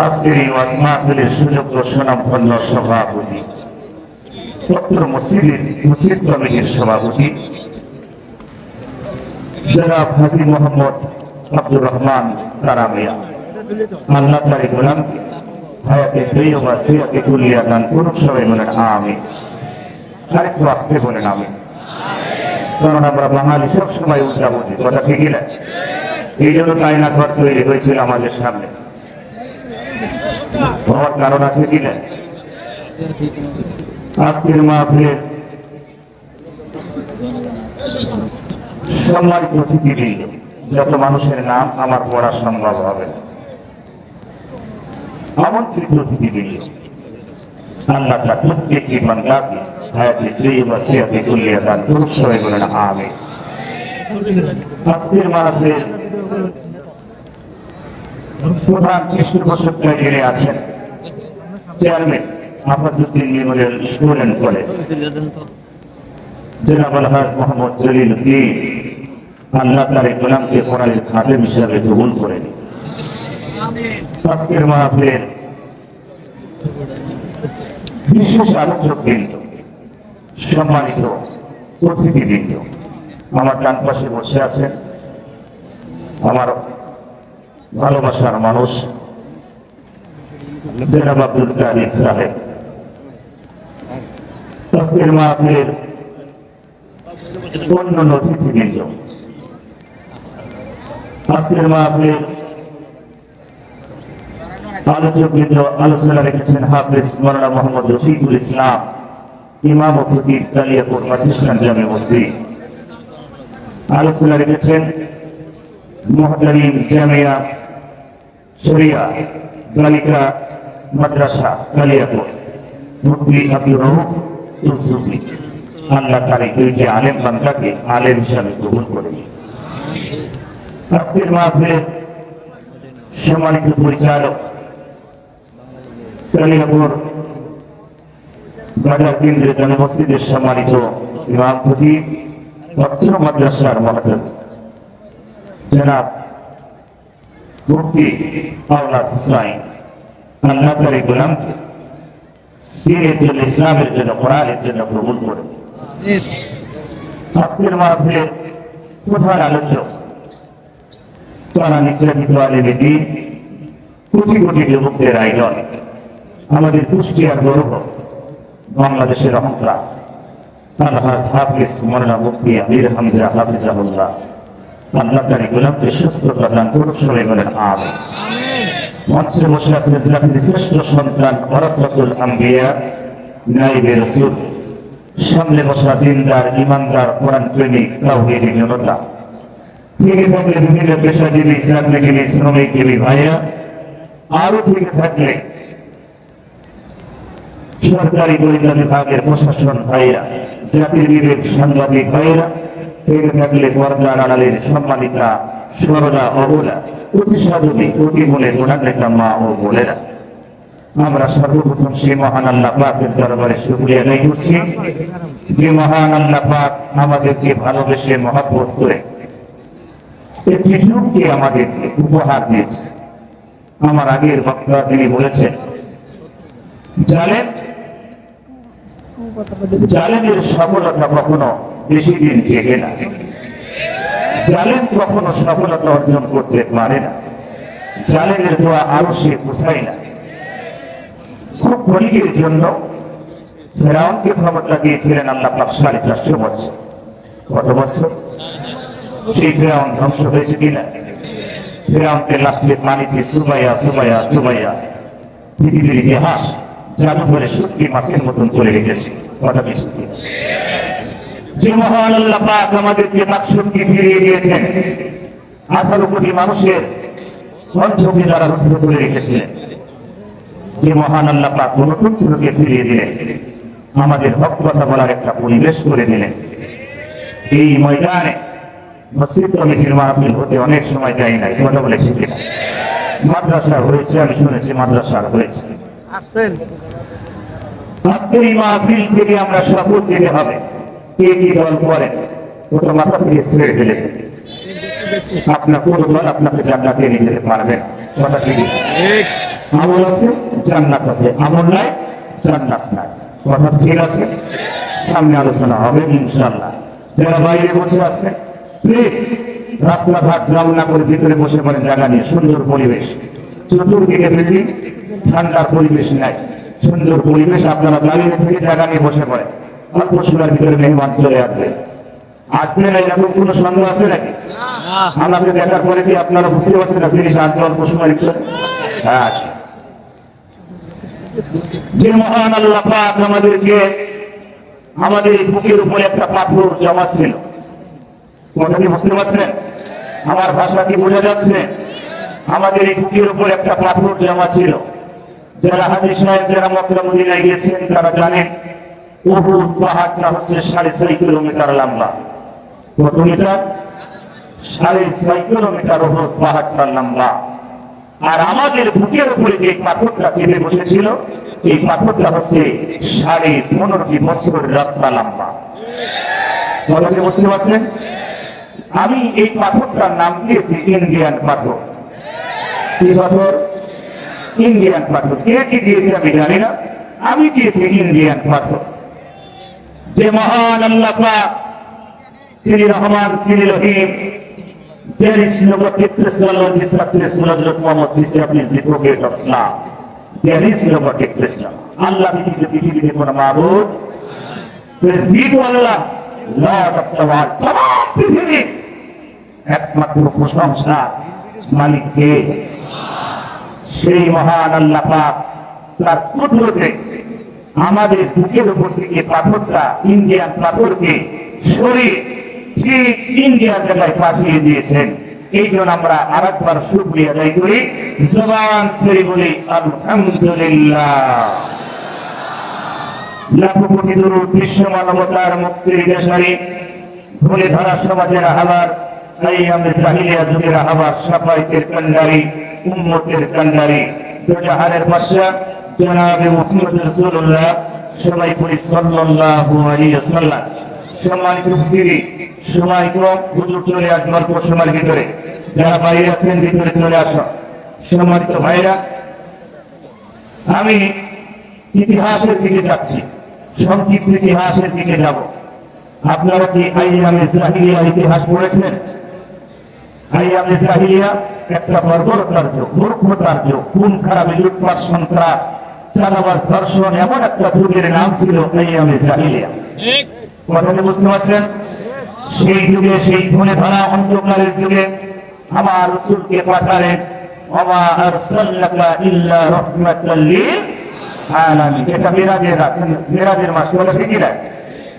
আজকের এই ওয়াজ মাহফিলের সুযোগ্য সুনামধন্য সভাপতি, পত্র মসজিদ কমিটির সভাপতি জনাব হাজী মোহাম্মদ আব্দুর রহমান কারামিয়া, আল্লাহ তাআলা গোলাম হায়াতে তৈয়বা সিয়াতে কুলিয়া দান করুন। সবাই বলেন আমিন। আরেকটু আসতে বলেন আমিন। কারণ আমরা বাঙালি সবসময় উল্টা বলি, কথা ঠিকই না? এই জন্য আয়না ঘর তৈরি হয়েছিল আমাদের সামনে, হওয়ার কারণ আছে কিনা? আজকের মাহফিলের সম্মানিত অতিথিবৃন্দ, যত মানুষের নাম আমার পড়া সম্ভব হবে না, আমন্ত্রিত অতিথিবৃন্দ, আল্লাহ তাআলা প্রত্যেকটি বান্দাকে হায়াতে তৈয়বা সিয়াতে কুলিয়া দান করুন। সবাই বলেন আমিন। আজকের মাহফিলের প্রধান পৃষ্ঠপোষকরা যিনি আছেন, chairman Afazuddin Memorial school and college জনাব আলহাজ মোহাম্মদ জলিল উদ্দিন, আল্লাহ তাআলা গোলামকে কোরআনের খাদেম হিসাবে কবুল করেন। আজকের মাহফিলের বিশেষ আলোচকবৃন্দ, সম্মানিত অতিথিবৃন্দ, আমার ডান পাশে বসে আছেন আমার ভালোবাসার মানুষ জনাব আব্দুল কাদির সাহেব। আজকের মাহফিলের অন্যান্য অতিথিবৃন্দ, আজকের মাহফিলের আলোচকবৃন্দ, আলোচনা রেখেছেন হাফেজ মাওলানা মোহাম্মদ রফিকুল ইসলাম, ইমাম ও খতিব কালিয়াকোট মাসিস্তান জামে মসজিদ। আলোচনা রেখেছেন মুহতারিম জামিয়া শরিয়া বালিকা মাদ্রাসা কালিয়াকোট মুফতি আব্দুর রউফ ইউসুফী। আল্লাহ তাআলা দুইটি আলেম বান্দাকে আলেম হিসাবে কবুল করেন। আজকের মাহফিলের সম্মানিত পরিচালক, কালিয়াকোট বাজার কেন্দ্রের জামে মসজিদের সম্মানিত ইমাম খতিব, অত্র মাদ্রাসার মহতামিম জনাব মুফতি আওলাদ হুসাইন, আল্লাহ তাআলা গোলামকে দ্বীনের জন্য, ইসলামের জন্য, কোরআনের জন্য কবুল করেন। আজকের মাহফিলের প্রধান আলোচক, তারা নির্যাতিত আলেমে দ্বীন, কোটি কোটি যুবকদের আইডল, আমাদের কুষ্টিয়ার গৌরব, বাংলাদেশের অহংকার, আলহাজ হাফিজ মাওলানা মুফতি আমির হামজা হাফিজাহুল্লাহ, আল্লাহ তাআলা গোলামকে সুস্থতা দান করুন। সবাই বলেন আমিন। মঞ্চে বসে আছেন জাতির শ্রেষ্ঠ সন্তান ওয়ারাসাতুল আম্বিয়া, নায়েবে রাসূল, সামনে বসা দিনদার, ইমানদার, কোরআন প্রেমিক, তাওহীদের জনতা, থেকে থাকলে বিভিন্ন পেশাজীবী, চাকরিজীবী, শ্রমিকজীবী ভাইয়া, আরো থেকে থাকলে সরকারি গোয়েন্দা বিভাগের প্রশাসন ভাইয়া, জাতির বিবেক সাংবাদিক ভাইয়েরা, থেকে থাকলে পর্দার আড়ালের সম্মানিতা সরলা অবলা, অতি সাধনী, অতি মনের গুণান্বিতা মা ও বোনেরা, আমরা সর্বপ্রথম সেই মহান আল্লাহ পাকের দরবারে শুকরিয়া আদায় করছি, যে মহান আল্লাহ পাক আমাদেরকে ভালোবেসে মহব্বত করে একটি যুগকে আমাদেরকে উপহার দিয়েছে। আমার আগের বক্তা তিনি বলেছেন, জালেমের সফলতা কখনো বেশি দিন টেকে না, জালেম কখনো সফলতা অর্জন করতে পারে না, জালেমের দোয়া আরো সে পুষায় না। খুব ক্ষণিকের জন্য ফেরাউনকে ক্ষমতা দিয়েছিলেন আল্লাহ পাক 450 বছর। কত বছর? সেই ফেরাউন ধ্বংস হয়েছে কিনা? ফেরাউনকে লাস্টে পানিতে সুমাইয়া সুমাইয়া সুমাইয়া পৃথিবীর ইতিহাস জাদু করে শুটকি মাছের মতন করে রেখেছে। কথা কি সত্যি? যে মহান আল্লাহ পাক আমাদেরকে মাছশক্তি ফিরিয়ে দিয়েছেন, 18 কোটি মানুষের অন্ধকে যারা রুদ্ধ করে রেখেছিলেন, যে মহান আল্লাহ পাক গণতন্ত্রকে ফিরিয়ে দিলেন, আমাদের হক কথা বলার একটা পরিবেশ করে দিলেন। এই ময়দানে মসজিদ কমিটির মাহফিল হতে অনেক সময় যায় নাই, কথা বলেছি কিনা? মাদ্রাসা হয়েছে, আমি শুনেছি মাদ্রাসা হয়েছে। আজকের এই মাহফিল থেকে আমরা শপথ দিতে হবে, কে কি দল করেন ওটা মাথা থেকে ছেড়ে ফেলে আপনার কোন দল আপনাকে জান্নাতে নিয়ে যেতে পারবে না। কথা ঠিক? আমল আছে জান্নাত আছে, আমল নাই জান্নাত নাই। কথা ঠিক আছে? সামনে আলোচনা হবে ইনশাআল্লাহ। যারা বাইরে বসে আছেন প্লিজ রাস্তাঘাট জাম না করে ভিতরে বসে পড়েন, জায়গা নিয়ে সুন্দর পরিবেশ, চতুর্দিকে বিল্ডিং, ঠান্ডার পরিবেশ নাই, সুন্দর পরিবেশ। আপনারা দাঁড়িয়ে থেকে জায়গা নিয়ে বসে পড়েন, অল্প সময়ের ভিতরে মেহমান চলে আসবে। আসবে না এরকম কোনো সন্দেহ আছে নাকি? আমাকে দেখার পরে কি আপনারা বুঝতে পারছেন না জিনিস আসবে অল্প সময়ের ভিতরে? আচ্ছা, যে মহান আল্লাহ পাক আমাদেরকে আমাদের এই বুকের উপরে একটা পাথর জমা ছিল। কথা কি বুঝতে পারছেন? আমার ভাষা কি বোঝা যাচ্ছে? আমাদের এই বুকের উপরে একটা পাথর জমা ছিল। যারা হাজী সাহেব, যারা মক্কা মদিনায় গিয়েছেন তারা জানেন উহুদ পাহাড়টা হচ্ছে 6.5 কিলোমিটার লম্বা। কত মিটার? 6.5 কিলোমিটার উহুদ পাহাড়টা লম্বা। আর আমাদের বুকের উপরে যে পাথরটা চেপে বসেছিল, এই পাথরটা হচ্ছে 15.5 বছর রাস্তা লম্বা। কথাটি বুঝতে পারছেন? আমি এই পাথরটার নাম দিয়েছি ইন্ডিয়ান পাথর। কি পাথর? ইন্ডিয়ান পাথর। কে কি দিয়েছে আমি জানি না, আমি দিয়েছি ইন্ডিয়ান পাথর। যে মহান আল্লাহ পাক, তিনি রহমান, তিনি রহিম, there is no greatest knowledge is successful Hazrat Muhammad, peace be upon him, the prophet of Islam. There is no greatest knowledge. আল্লাহ ব্যতীত পৃথিবীতে কোনো মাবুদ, praise be to Allah, Lord of the world, তমাম পৃথিবী একমাত্র প্রশংসা মালিক কে? সেই মহান আল্লাহ পাক তার কুদরতে আমাদের বুকের উপর থেকে পাথরটা, ইন্ডিয়ান পাথরকে সরিয়ে ঠিক ইন্ডিয়ার জায়গায় পাঠিয়ে দিয়েছেন। এই জন্য আমরা আরেকবার শুকরিয়া আদায় করি, জবান ছেড়ে বলি আলহামদুলিল্লাহ। লাখো কোটি দরুদ বিশ্ব মানবতার মুক্তির দেশারি, ভুলে ধরা সমাজের আহ্বার, আইয়ামে জাহিলিয়া যুগের আহ্বার, সাফায়েতের কান্ডারি, উম্মতের কান্ডারি, দুজাহানের বাদশা জনাবে মুহাম্মদ রাসূলুল্লাহ, সবাই পড়ি সাল্লাল্লাহু আলাইহি ওয়াসাল্লাম। সম্মানিত উপস্থিতি, সময় কম, হুজুর চলে আসবেন অল্প সময়ের ভিতরে। যারা বাইরে আছেন ভিতরে চলে আসো। সম্মানিত ভাইরা, আমি ইতিহাসের দিকে যাচ্ছি, সংক্ষিপ্ত ইতিহাসের দিকে যাব। আপনারা কি আইয়ামে জাহিলিয়া ইতিহাস পড়েছেন? আইয়ামে জাহিলিয়া একটা বর্বরতার যুগ, মূর্খতার যুগ, খুন খারাপি, লুটপাট, সন্ত্রাস, চাঁদাবাজ, ধর্ষণ, এমন একটা যুগের নাম ছিল আইয়ামে জাহিলিয়া। কথাটা বুঝতে পারছেন? সেই যুগে, সেই ধনে ধরা অন্ধকারের যুগে আমার রাসূলকে পাঠালেন, ওয়া আরসালনাকা ইল্লা রাহমাতাল লিল আলামিন। এটা মিরাজের মাস, বলে ঠিক না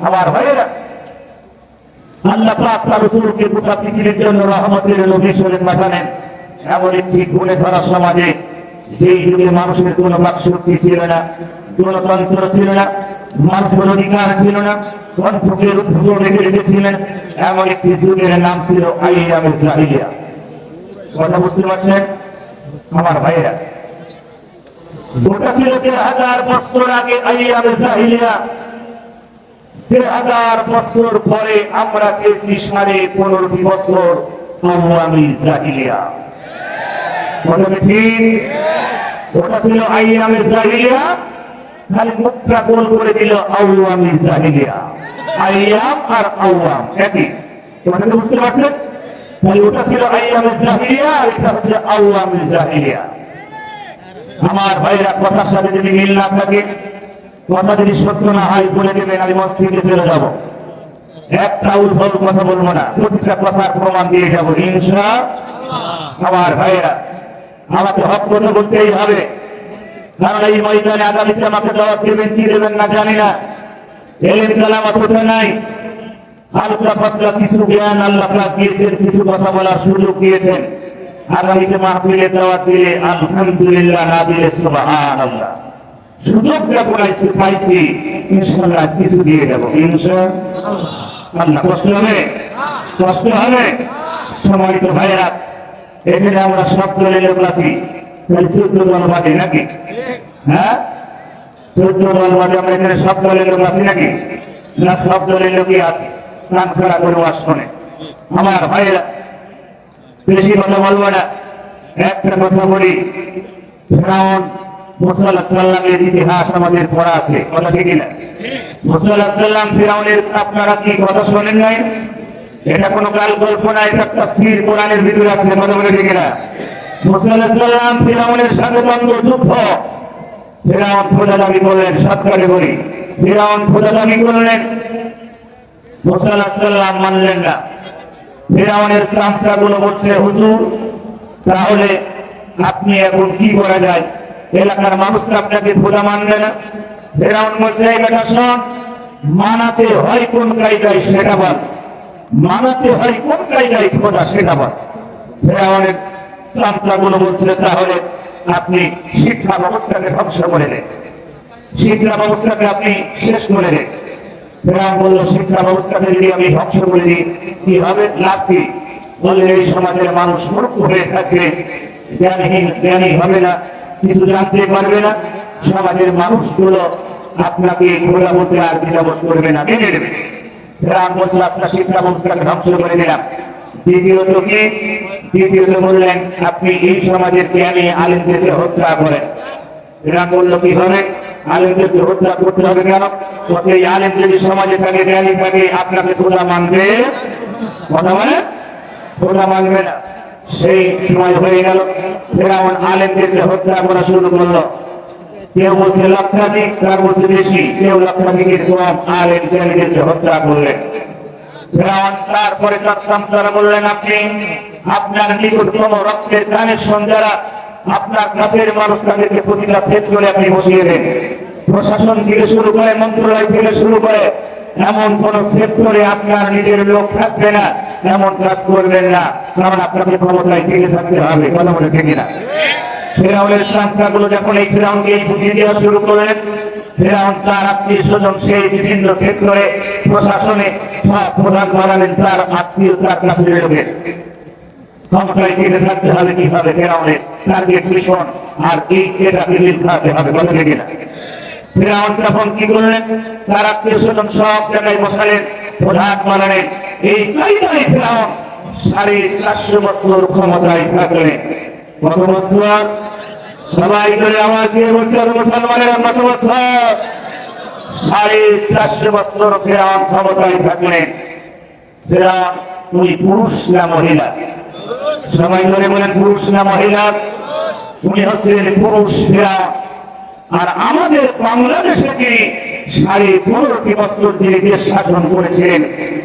আমার ভাইয়েরা? আল্লাহ পাক তার রাসূলকে গোটা পৃথিবীর জন্য রহমতের নবী হিসেবে পাঠালেন। এমন একটি গুণে ধরা সমাজে, সেই যুগে মানুষের কোনো বাকশক্তি ছিল না, গণতন্ত্র ছিল না, মানুষের অধিকার ছিল না, কণ্ঠকে রুদ্ধ রেখে রেখেছিলেন। এমন একটি যুগের নাম ছিল আইয়ামে জাহিলিয়া। কথা বুঝতে পারছেন আমার ভাইয়েরা? ওটা ছিল 1000 বছর আগে আইয়ামে জাহিলিয়া। 1000 বছর পরে আমরা পেয়েছি 15.5 বছর আওয়ামী জাহিলিয়া। কথা ঠিক? ওটা ছিল আইয়ামে জাহিলিয়া, খালি মুখটা গোল করে দিল আওয়ামী জাহিলিয়া। আইয়াম আর আওয়াম একই। তোমরা কি বুঝতে পারছেন? তাহলে ওটা ছিল আইয়ামে জাহিলিয়া, আর এটা হচ্ছে আওয়ামী জাহিলিয়া। আমার ভাইরা, কথার সাথে যদি মিল না থাকে, কথা যদি সত্য না হয় বলে দেবেন, আমি মঞ্চ থেকে চলে যাব। একটা উদ্ভব কথা বলবো না, প্রতিটা কথার প্রমাণ দিয়ে যাবো ইনশাআল্লাহ। আমার ভাইরা, আমাকে হক কথা বলতেই হবে, কারণ এই ময়দানে আগামীতে আমাকে জবাব দেবেন কি দেবেন না জানি না। এলেন কালামত ওঠে নাই, হালকা পাতলা কিছু জ্ঞান আল্লাহ পাক দিয়েছেন, কিছু কথা বলার সুযোগ দিয়েছেন। আগামীতে মাহফিলে দাওয়াত দিলে আলহামদুলিল্লাহ, না দিলে সুবহানাল্লাহ। সুযোগ যখন পাইছি ইনশাআল্লাহ কিছু দিয়ে যাবো ইনশাআল্লাহ। কষ্ট হবে? কষ্ট হবে? সম্মানিত ভাইরা, এখানে আমরা সব দলের লোক আছি, 14 দল বাদে নাকি? হ্যাঁ, 14 দল বাদে আমরা এখানে সব দলের লোক আছি নাকি? না, সব দলের লোকই আছে। কান খাড়া করে ওয়াজ শোনে। আমার ভাইরা, বেশি কথা বলবো না, একটা কথা বলি। ফিরাউন মুসা আলাইহিস সালামের ইতিহাস আমাদের পড়া আছে, কথা ঠিক না? মুসা আলাইহিস সালাম ফিরাউনের, আপনারা কি কথা শোনেন নাই? এটা কোনো কাল কল্পনা, এটা তাফসীর কোরআনের ভিতরে আছে, কথা বলে ঠিক না? মুসা আলাইহিস সালাম ফিরাউনের সাথে দ্বন্দ্ব যুদ্ধ। ফিরাউন খোদা দাবি করলেন, সৎকারে বলি ফিরাউন খোদা দাবি করলেন, মুসা আলাইহিস সালাম মানলেন না। ফিরাউনের সামসাগুলো বলছে, হুজুর তাহলে আপনি এখন কি করা যায়? এলাকার মানুষ তো আপনাকে খোদা মানবে না। ফিরাউন বলছে, এই বেটা শোন, মানাতে হয় কোন কায়দায় সেটা বল, মানাতে হয় কোন কায়দায় খোদা সেটা বল। ফিরাউনের সামসাগুলো বলছে, তাহলে আপনি শিক্ষা ব্যবস্থাকে ধ্বংস করে দেন, শিক্ষা ব্যবস্থাকে আপনি শেষ করে দেন। ফিরাউন বলল, শিক্ষা ব্যবস্থাকে যদি আমি ধ্বংস করে দিই কি হবে, লাভ কি? বললেন, এই সমাজের মানুষ মূর্খ হয়ে থাকবে, জ্ঞানী হবে না, কিছু জানতে পারবে না, সমাজের মানুষগুলো আপনাকে খোলা বলতে আর দ্বিধাবোধ করবে না, মেনে নেবে। ফিরাউন বলছে, আচ্ছা শিক্ষা ব্যবস্থাকে ধ্বংস করে দিলাম। দ্বিতীয়ত কি? দ্বিতীয়ত বললেন, আপনি এই সমাজের জ্ঞানী আলেমদেরকে হত্যা করেন। ফিরাউন বলল, কিভাবে? আলেমদেরকে হত্যা করতে হবে কেন? সেই আলেম যদি সমাজে থাকে, জ্ঞানী থাকে, আপনাকে খোদা মানবে? কথা বলে খোদা মানবে না। সেই সময় হয়ে গেল, ফিরাউন আলেমদেরকে হত্যা করা শুরু করলো। কেউ বলছে লক্ষাধিক, তার বলছে বেশি, কেউ লক্ষাধিকের কম আলেম জ্ঞানীদেরকে হত্যা করলেন। ফিরাউন তারপরে তার সামসারা বললেন, আপনি আপনার নিকটতম রক্তের কানেকশন যারা আপনার কাছের মানুষ, তাদেরকে প্রতিটা সেট করে আপনি বসিয়ে দেন। প্রশাসন থেকে শুরু করে, মন্ত্রণালয় থেকে শুরু করে, এমন কোন সেক্টরে আপনার নিজের লোক থাকবে না, এমন কাজ করবেন না, কারণ আপনাকে ক্ষমতায় টিকে থাকতে হবে, কথা বলে ঠিক না? ফিরাউনের সামসাগুলো যখন এই ফিরাউনকে এই বুদ্ধি দেওয়া শুরু করলেন, ফিরাউন তার আত্মীয় স্বজন সেই বিভিন্ন সেক্টরে প্রশাসনে সব প্রধান বানালেন তার আত্মীয়, তার কাছে লোকের। ক্ষমতায় টিকে থাকতে হবে কিভাবে? ফিরাউনের টার্গেট মিশন আর এই এটাকে নির্ধারণ হবে, কথা ঠিক না? ফিরাউন তখন কি করলেন? তার আত্মীয় স্বজন সব জায়গায় বসালেন, প্রধান বানালেন। এই কায়দায় ফিরাউন 450 বছর ক্ষমতায় থাকলেন। কত বছর? সবাই করে আওয়াজ দিয়ে বলতে হবে, মুসলমানেরা কত বছর? 450 বছর ফিরাউন ক্ষমতায় থাকলেন। ফিরাউন উনি পুরুষ না মহিলা? সবাই করে বলেন, পুরুষ না মহিলা? উনি হচ্ছেন পুরুষ ফিরাউন। আর আমাদের বাংলাদেশে তিনি 15.5 বছর তিনি দেশ শাসন করেছিলেন,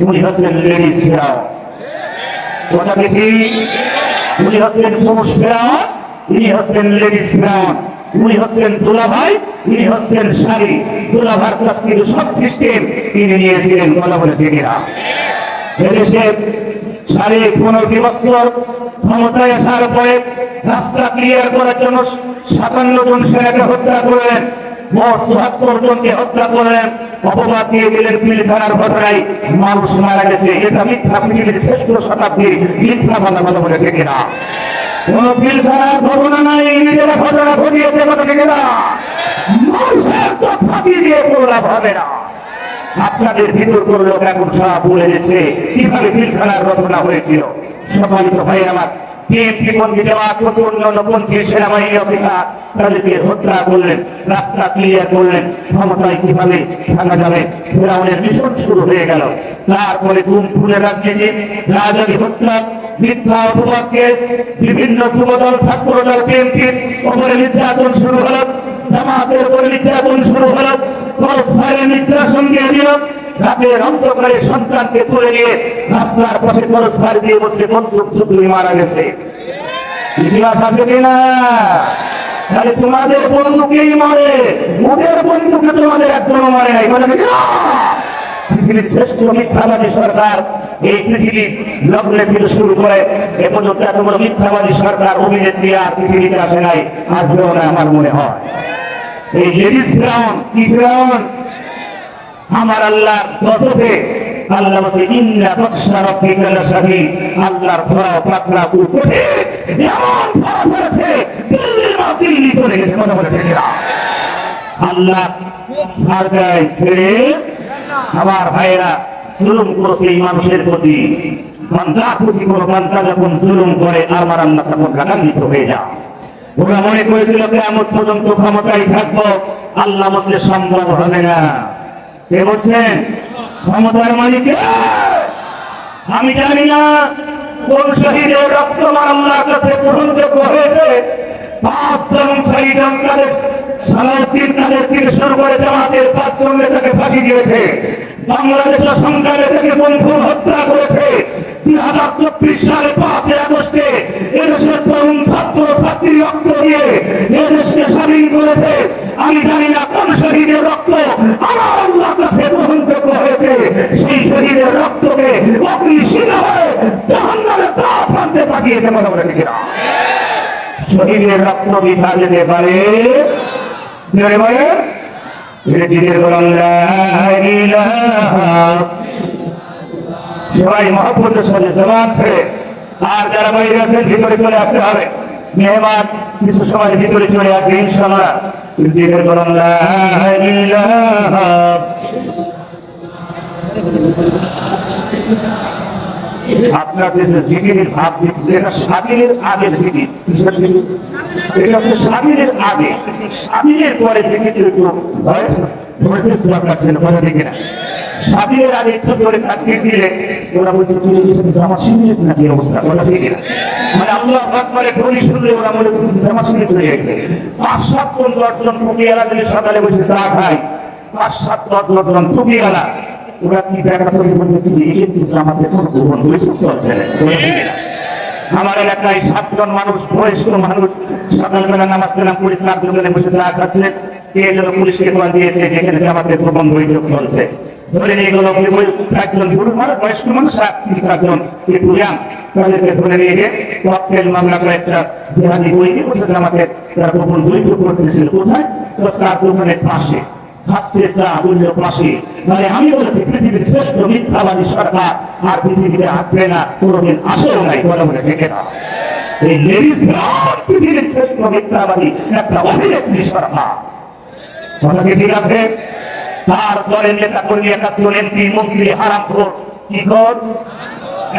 উনি হচ্ছেন লেডিস ফিরাউন। কথা কি? উনি হচ্ছেন পুরুষ ফিরাউন, উনি হচ্ছেন লেডিস ফিরাউন। উনি হচ্ছেন দুলাভাই, উনি হচ্ছেন শাড়ি। দুলাভার কাছ থেকে সব সিস্টেম তিনি নিয়েছিলেন, কথা বলে ঠিক না? এদেশে 15.5 বছর ক্ষমতায় আসার পরে রাস্তা ক্লিয়ার করার জন্য 57 জন সেনাকে হত্যা করলেন, মোট 74 জনকে হত্যা করলেন, অপবাদ দিয়ে গেলেন পিলখানার ঘটনায় মানুষ মারা গেছে। এটা মিথ্যা, পৃথিবীর শ্রেষ্ঠ শতাব্দীর মিথ্যা বলা বলে ঠিক না? কোন পিলখানার ঘটনা নাই, নিজেরা ঘটনা ঘটিয়েছে, কথা ঠিক না? মানুষের তো ফাঁকি দিয়ে কোনো লাভ হবে না। আপনাদের ভিতর করে লোক এখন সব বলে গেছে কিভাবে পিলখানার রচনা হয়েছিল। সম্মানিত ভাই আমার, বিএনপি-পন্থী জামাত অন্যান্যপন্থী সেনাবাহিনী অফিসার তাদেরকে হত্যা করলেন, রাস্তা ক্লিয়ার করলেন, ক্ষমতায় কিভাবে থাকা যাবে ফিরাউনের মিশন শুরু হয়ে গেল। তারপরে গুম খুনের রাজনীতি, রাজনীতি হত্যা, মিথ্যা অপবাদ কেস, বিভিন্ন যুবদল ছাত্রদল বিএনপির উপরে নির্যাতন শুরু হলো, জামাতের উপরে নির্যাতন শুরু হলো, পরস্পরের নির্যাতন দিয়ে দিল। রাতের অন্ধকারে সন্তানকে তুলে নিয়ে রাস্তার পাশে পরস্পর দিয়ে বসে বন্দুক যুদ্ধে মারা গেছে। ইতিহাস আছে কিনা? তাহলে তোমাদের বন্ধুকেই মারে, ওদের বন্ধুকে তোমাদের একজনও মারে নাই, বলে পৃথিবীর শ্রেষ্ঠ মিথ্যাবাদী সরকার এই পৃথিবী লগ্নে থেকে শুরু করে এ পর্যন্ত এত বড় মিথ্যাবাদী সরকার অভিনেত্রী আর পৃথিবীতে আসে নাই, আসবেও না আমার মনে হয়। এই লেডিস ফিরাউন, কি ফিরাউন? আমার আল্লাহর গজবে আল্লাহ বলে, ইন্না বাতশা রাব্বিকা লাশাদীদ, আল্লাহর ধরা পাকড়া উপরে এমন ধরা ধরেছে দিল্লির মা দিল্লি চলে গেছে, কথা বলে ঠিক না? আল্লাহ সারগায় ছেড়ে আমার ভাইরা জুলুম করেছে এই মানুষের প্রতি। বান্দার প্রতি কোনো বান্দা যখন জুলুম করে আমার আল্লাহ তখন রাগান্বিত হয়ে যায়। ওরা মনে করেছিল কিয়ামত পর্যন্ত ক্ষমতায় থাকবো, আল্লাহ বলছে সম্ভব হবে না। কে বলছেন? ক্ষমতার মালিক কে? আমি জানি না কোন শহীদের রক্ত আল্লাহর কাছে গ্রহণযোগ্য হয়েছে। পাঁচজন শহীদ সালাউদ্দিন কাদের থেকে শুরু করে জামাতের 5 জন নেতাকে ফাঁসি দিয়েছে। বাংলাদেশের সংগ্রামে থেকে বন্ধু হত্যা করেছে। 2024 সালে 5 আগস্টে এদেশের তরুণ ছাত্র ছাত্রী রক্ত দিয়ে এদেশকে স্বাধীন করেছে। আমি জানি না কোন শহীদের রক্ত আমার আল্লাহর কাছে গ্রহণযোগ্য হয়েছে। সেই শহীদের রক্তকে অগ্নিশিখা হয়ে জাহান্নামের তাপ আনতে পাঠিয়েছে। মনে করে ঠিক না? শহীদের রক্ত বৃথা যেতে পারে? সবাই মহব্বতের সাথে জবান ছেড়ে, আর যারা বাইরে আছেন ভিতরে চলে আসতে হবে। মেহমান কিছু সময় ভিতরে চলে আসবে ইনশাআল্লাহ। আপনার দেশে জিকিরের ভাব দিচ্ছে, এটা স্বাধীনের আগের জিকির। এটা হচ্ছে স্বাধীনের আগে, স্বাধীনের পরে জিকির একটু দরকার ছিল। কথা ঠিক না? স্বাধীনের আগে একটু জোরে তাকবীর দিলে ওরা বলছে জামা শিবির নাকি অবস্থা। কথা ঠিক না? মানে আল্লাহু আকবার ধ্বনি শুনলে ওরা মনে করছে জামা শিবির চলে গেছে। 5-7 জন 10 জন টুপিওয়ালা মিলে সকালে বসে চা খায়। 5-7 10 জন টুপিওয়ালা ওরা কি দেখা চলে বলতে কি জামাতে কোনো গ্রহণ করে চলছে না। আমার এলাকায় 7 জন মানুষ, বয়স্ক মানুষ, সকালবেলা নামাজ কালাম করে 7 জনে বসে চা খাচ্ছে। কে যেন পুলিশকে কল দিয়েছে যেখানে জামাতের প্রবন্ধ বৈঠক চলছে। ধরে নিয়ে গেল 4 জন বয়স্ক মানুষ, 3-4 জন তাদেরকে ধরে নিয়ে গিয়ে ককটেল মামলা করে একটা জিহাদি বইকে বসে জামাতের তারা প্রবন্ধ বৈঠক করতেছিল। কোথায়? তো 4 দোকানের পাশে। মানে আমি বলেছি পৃথিবীর শ্রেষ্ঠ মিথ্যাবাদী সরকার আর পৃথিবীতে আসবে না, কোনোদিন আসেও নাই। কথা বলে ঠিক না? এই পৃথিবীর শ্রেষ্ঠ মিথ্যাবাদী একটা অভিনেত্রী সরকার। কথা কি ঠিক আছে? তারপরে নেতা কর্মী 1 এমপি মন্ত্রী হারামখোর। কি কর?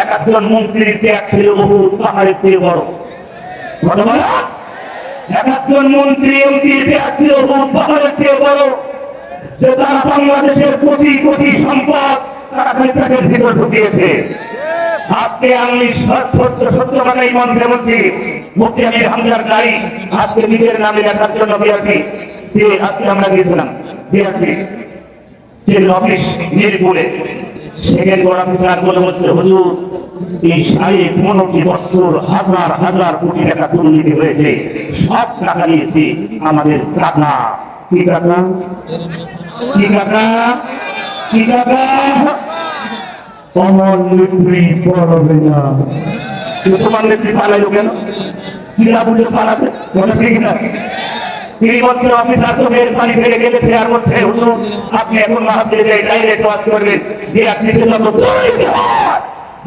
1 মন্ত্রীর ট্যাক্স ছিল বহু পাহাড়ের চেয়ে বড়। কথা বলা 1 মন্ত্রী এমপির ট্যাক্স ছিল বহু পাহাড়ের চেয়ে বড়। যে তারা বাংলাদেশের কোটি কোটি সম্পদ তারা খালি পেটের ভিতর ঢুকিয়েছে। আজকে আমি সত্য কথাই মঞ্চে বলছি, মুফতি আমির হামজার গাড়ি আজকে নিজের নামে লেখার জন্য বিআরটি দিয়ে আজকে আমরা গিয়েছিলাম। বিআরটি যে অফিস মিরপুরে, সেখানে বড় অফিসার বলে বলছে, হুজুর এই 15.5 বছর হাজার হাজার কোটি টাকা দুর্নীতি হয়েছে, সব টাকা নিয়েছি আমাদের কাকা। কি কাকা? কি কাকা? কি কাকা? আমার নেত্রী পালাবে না। তোমার নেত্রী পালাইলো কেন? কি লাভ হলো পালাতে? কথা ঠিক না? তিনি বলছেন অফিসার চোখের পানি ফেলে গেলেছে আর বলছে, হুজুর আপনি এখন মাহফিলে ডাইরেক্ট ওয়াজ করবেন।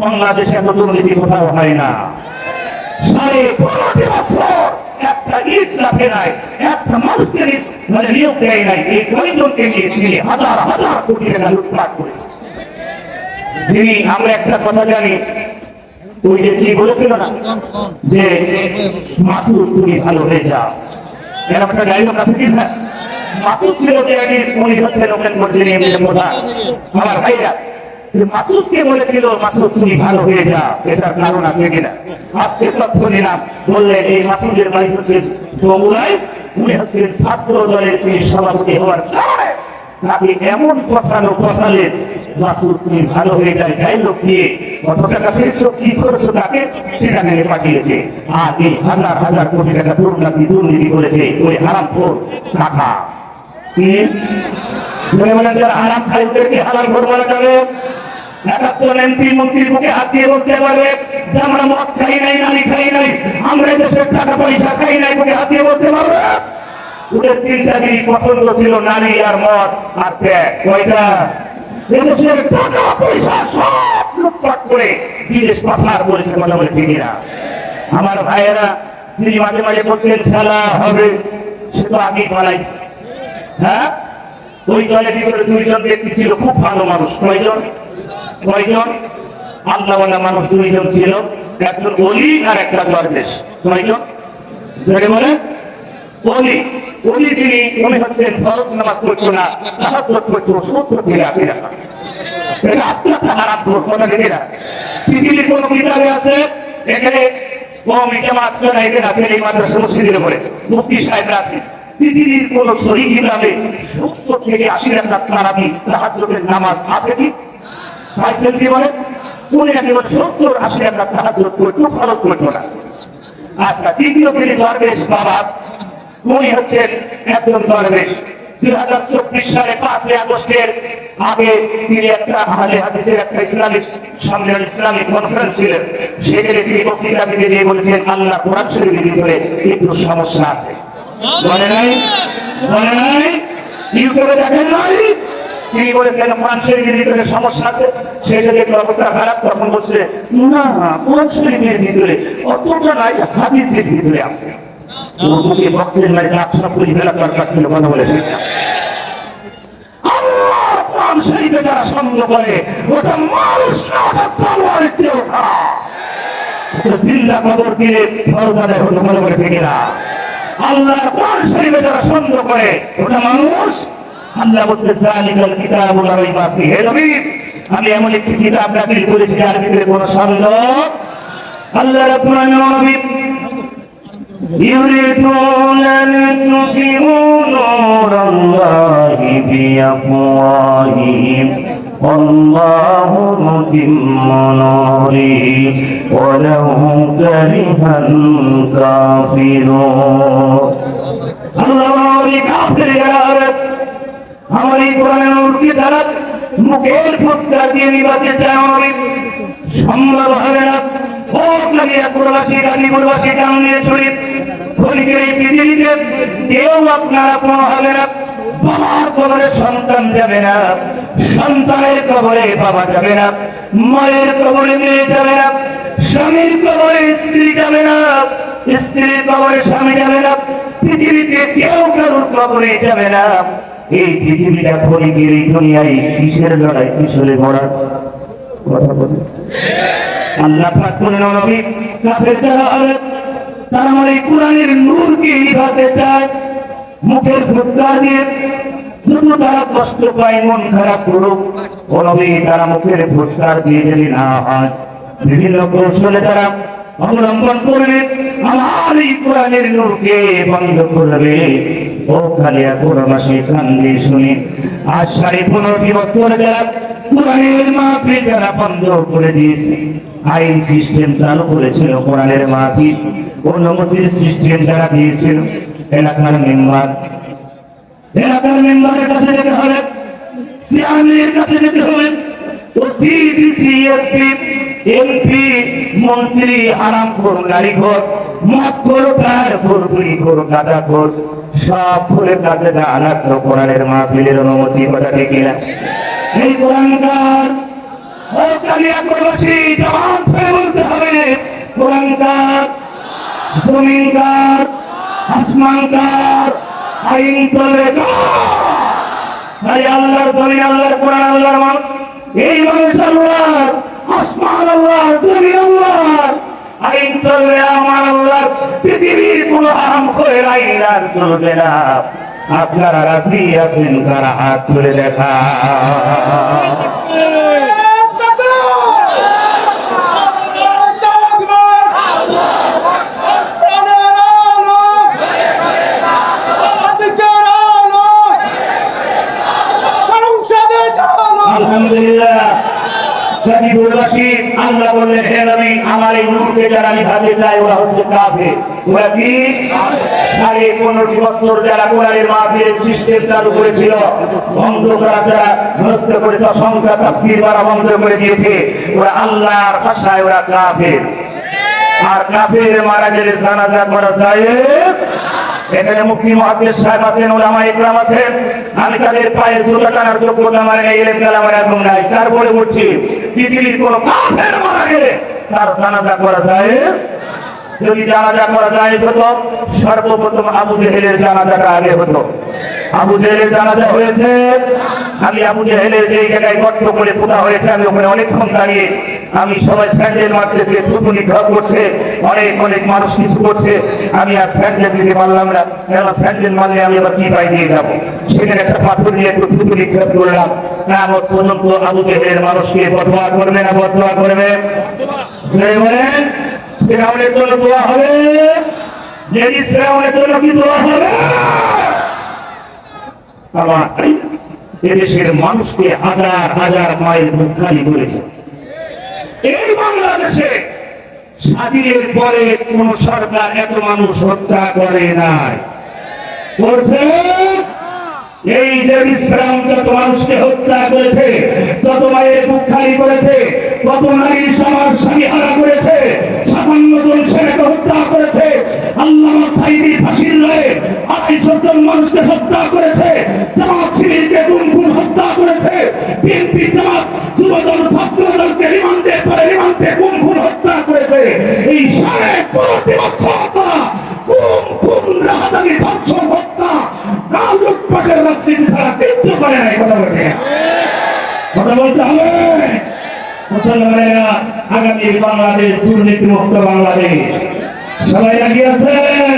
বাংলাদেশে এত দুর্নীতি কোথাও হয় না। 15.5 বছর একটা ঈদ রাখে নাই, একটা মানুষকে মানে নিয়োগ দেয় নাই। এই কয়জনকে নিয়ে তিনি হাজার হাজার কোটি টাকা লুটপাট করেছে। যিনি আমরা একটা কথা জানি, ওই যে কি বলেছিল না যে মাসুদ তুমি ভালো হয়ে যাও, এরকম একটা ডায়লগ আছে কি না? মাসুদ ছিল যে উনি হচ্ছেন ওপেন করতে নিয়ে প্রধান। আমার ভাইরা মাসুদকে বলেছিল মাসুদ তুমি ভালো হয়ে যাও, এটার কারণ আছে কিনা? আজকে তথ্য নিলাম, বললেন এই মাসুদের বাড়ি হচ্ছেন যমুনায়, উনি হচ্ছেন ছাত্র দলের তিনি সভাপতি হওয়ার কারণে নাকি এমন পছালে মাসুদ তুমি ভালো হয়ে যায় ডায়লগ দিয়ে কত টাকা পেয়েছো, কি করেছো তাকে সেখানে পাঠিয়েছে। আর এই হাজার হাজার কোটি টাকা দুর্নীতি করেছে ওই হারামখোর কাকা। কি বলেন? যারা হারাম খায় ওদেরকে হারামখোর বলা যাবে? 1 এমপি মন্ত্রীর বুকে হাত দিয়ে বলতে পারবে যে আমরা মদ খাই নাই, নারী খাই নাই, আমরা দেশের টাকা পয়সা খাই নাই, বুকে হাত দিয়ে বলতে পারবে? ওদের 3টা জিনিস পছন্দ ছিল, নারী আর মদ আর পেট। কয়টা? এদেশের টাকা পয়সা সব লুটপাট করে বিদেশ পাচার করেছে। কথা বলে ঠিক না? আমার ভাইয়েরা যিনি মাঝে মাঝে বলতেন খেলা হবে, সে তো আগেই পালাইছে। হ্যাঁ, ওই দলের ভিতরে 2 জন ব্যক্তি ছিল খুব ভালো মানুষ। কয়জন? আল্লাহওয়ালা মানুষ 2 জন ছিল, একজন ওলি আর একটা দরবেশ। কয়জন? যাকে বলে ওলি। ওলি যিনি, উনি হচ্ছেন ফরজ নামাজ পড়তো না, তাহাজ্জুদ পড়তো, সূত্র থেকে আকিরা। এটা আস্তে আস্তে হারাম করো, কথা দেখে না। পৃথিবীর কোন কিতাবে আছে এখানে কওমি জামাত ছাড়া এখানে আছে এই মাদ্রাসা মসজিদের উপরে মুফতি সাহেবরা আছে। পৃথিবীর কোন সহিহ কিতাবে 70 থেকে 80 রাকাত তারাবি তাহাজ্জুদের নামাজ আছে কি? পাইছেন কি বলে? উনি একেবারে 70-80 রাকাত তাহাজ্জুদ পড়তো, ফরজ পড়তো না। আচ্ছা, দ্বিতীয় শ্রেণী দরবেশ বাবা, উনি হচ্ছেন একজন দরবেশ। 2024 সালে 5 আগস্টের আগে তিনি একটা আহলে হাদিসের একটা ইসলামিক সম্মেলন, ইসলামিক কনফারেন্স ছিলেন। সেখানে তিনি বক্তৃতা দিয়ে বলেছেন আল্লাহ কোরআন শরীফের ভিতরে একটু সমস্যা আছে। বলে নাই? বলে নাই? ইউটিউবে দেখেন নাই? তিনি বলেছেন কোরআন শরীফের ভিতরে সমস্যা আছে। সেই যে একটু অবস্থা খারাপ, তখন বলছে না, কোরআন শরীফের ভিতরে অতটা নাই, হাদিসের ভিতরে আছে। ওর মুখে বক্সের নাই, দাঁত সব করে ফেলা দরকার ছিল, কথা বলে ঠিক না? আল্লাহ কোরআন শরীফে যারা সন্দেহ করে, ওটা মানুষ না, ওটা জানোয়ারের চেয়েও খারাপ। ওটা জিন্দা কবর দিয়ে ফরজ আদায় হলো, কথা বলে ঠিক না? আল্লাহ কোরআন শরীফে যারা সন্দেহ করে, ওটা মানুষ। আল্লাহ বলছে জালিকাল কিতাবু লা রাইবা ফীহি। হে নবী, আমি এমন একটি কিতাব নাযিল করেছি যার ভিতরে কোনো সন্দেহ। আল্লাহ রাব্বুল আলামিন يريدون ليطفئوا نور الله بأفواههم والله متم نوره ولو كره الكافرون। আল্লাহ কাফেররা আমার এই কোরআনের নূরকে দ্বারা মুখের ফুৎকার দিয়ে নিবাতে চায়, সম্ভব হবে না। ও কালিয়াপুরবাসী, গাজীপুরবাসী, জামনের শরীফ, খনিকের এই পৃথিবীতে কেউ আপনার আপন হবে না। বাবার কবরে সন্তান যাবে না, সন্তানের কবরে বাবা যাবে না, মায়ের কবরে মেয়ে যাবে না, স্বামীর কবরে স্ত্রী যাবে না, স্ত্রীর কবরে স্বামী যাবে না। পৃথিবীতে কেউ কারোর কবরে যাবে না। এই পৃথিবীটা খনিকের এই দুনিয়ায় কিসের লড়াই, কিসের মরার কথা বলে আল্লাহ পাক বলেন, নবী কাফের যারা হবে তারা আমার এই কোরআনের নূরকে নিভাতে চায় মুখের ফুৎকার দিয়ে। শুধু তারা কষ্ট পায়, মন খারাপ করুক, ও নবী তারা মুখের ফুৎকার দিয়ে যদি না হয়, বিভিন্ন কৌশলে তারা অবলম্বন করবে, আমার এই কোরআনের নূরকে বন্ধ করবে। ও কালিয়াপুরবাসী, কান দিয়ে শুনি, আজ 15.5 বছর যারা কোরআনের মাহফিল যারা বন্ধ করে দিয়েছে, আইন সিস্টেম চালু করেছিল, কোরআনের মাহফিল অনুমতির সিস্টেম যারা দিয়েছিল, এলাকার মেম্বারের কাছে যেতে হবে, চেয়ারম্যানের কাছে যেতে হবে, ওসি, ডিসি, এসপি, এমপি, মন্ত্রী, হারামখোর, গাড়িখোর, মদখোর, টায়ারখোর, গুড়িখোর, গাঁজাখোর, সব খোরের কাছে যা লাগতো কোরআনের মাহফিলের অনুমতি, কথা ঠিক না? এই কোরআনকার ও কালিয়াপুরবাসী জবান ছেড়ে বলতে হবে, কোরআনকার, জমিনকার, আসমানকার, আইন চলবে কার? আল্লাহর জমিন, আল্লাহর কোরআন, আল্লাহর মান। এই মানুষ আল্লাহর, আসমান আল্লাহর, জমিন আল্লাহর, আইন চলবে আমার আল্লাহর। পৃথিবীর কোন হারামখোরের আইন আর চলবে না। আপনারা রাজি আছেন? কারা হাত তুলে দেখা। আলহামদুলিল্লাহ, গাজীপুরবাসী আল্লাহ বললেন, হে নবী আমার এই নূরকে যারা নিভাতে চায় ওরা হচ্ছে কাফের। ওরা কি? 15.5 বছর যারা কোরআনের মাহফিলের সিস্টেম চালু করেছিল, বন্ধ করা, যারা নষ্ট করেছে, অসংখ্য তাফসীর বারা বন্ধ করে দিয়েছে, ওরা আল্লাহর ভাষায় ওরা কাফের। আর কাফের মারা গেলে জানাজা করা জায়েজ। এখানে মুফতি মুহাদ্দিস সাহেব আছেন, উলামা ইকরাম আছেন, আমি তাদের পায়ে জুতা টানার যোগ্যতা আমার নেই, এলেম কালাম আমার এখন নাই। তারপরে বলছি, পৃথিবীর কোন কাফের মারা গেলে তার জানাজা করা জায়েজ। যদি জানাজা করা জায়েজ হতো, সর্বপ্রথম আবু জেহেলের জানাজাটা আগে হতো। আবু জেহেলের জানাজা হয়েছে। আমি আবু জেহেলের যে জায়গায় গর্ত করে পোতা হয়েছে আমি ওখানে অনেকক্ষণ দাঁড়িয়ে আমি সবাই স্যান্ডেল মারতেছে, থুতু নিক্ষেপ করছে, অনেক অনেক মানুষ কিছু করছে। আমি আর স্যান্ডেল দিতে পারলাম না, কেন স্যান্ডেল মারলে আমি আবার কি পাই দিয়ে যাবো। সেখানে একটা পাথর নিয়ে একটু থুতু নিক্ষেপ করলাম। কিয়ামত পর্যন্ত আবু জেহেলের মানুষকে বদদোয়া করবে না বদদোয়া করবে? বলেন ফিরআউনের জন্য দোয়া হবে, লেডিস ফিরআউনের জন্য কি দোয়া হবে? আমার এদেশের মানুষকে হাজার হাজার মাইল মুখারি করেছে। এই বাংলাদেশে স্বাধীনের পরে কোন সরকার এত মানুষ হত্যা করে নাই, করছে? এই লেডিস ফিরআউন যত মানুষকে হত্যা করেছে, যত মায়ের বুক খালি করেছে, কত নারীর সমাজ স্বামীহারা করেছে, ৫৭ জন ছেলেকে হত্যা করেছে, আল্লামা সাঈদী ফাঁসির রায়ে ২৮০ জন মানুষকে হত্যা করেছে, জামাত শিবিরকে গুম হত্যা করেছে, বিএনপি জামাত যুবদল ছাত্রদলকে রিমান্ডের পরে রিমান্ডে গুম হত্যা করেছে। এই ১৫ বছর তারা গুম রাহাজানি ধর্ষণ হত্যা লুটপাটের রাজনীতি ছাড়া কিচ্ছু করে নাই। কথা বলতে হবে। মুসলমানেরা আগামী বাংলাদেশ দুর্নীতি মুক্ত বাংলাদেশ সবাই এগিয়ে আছেন।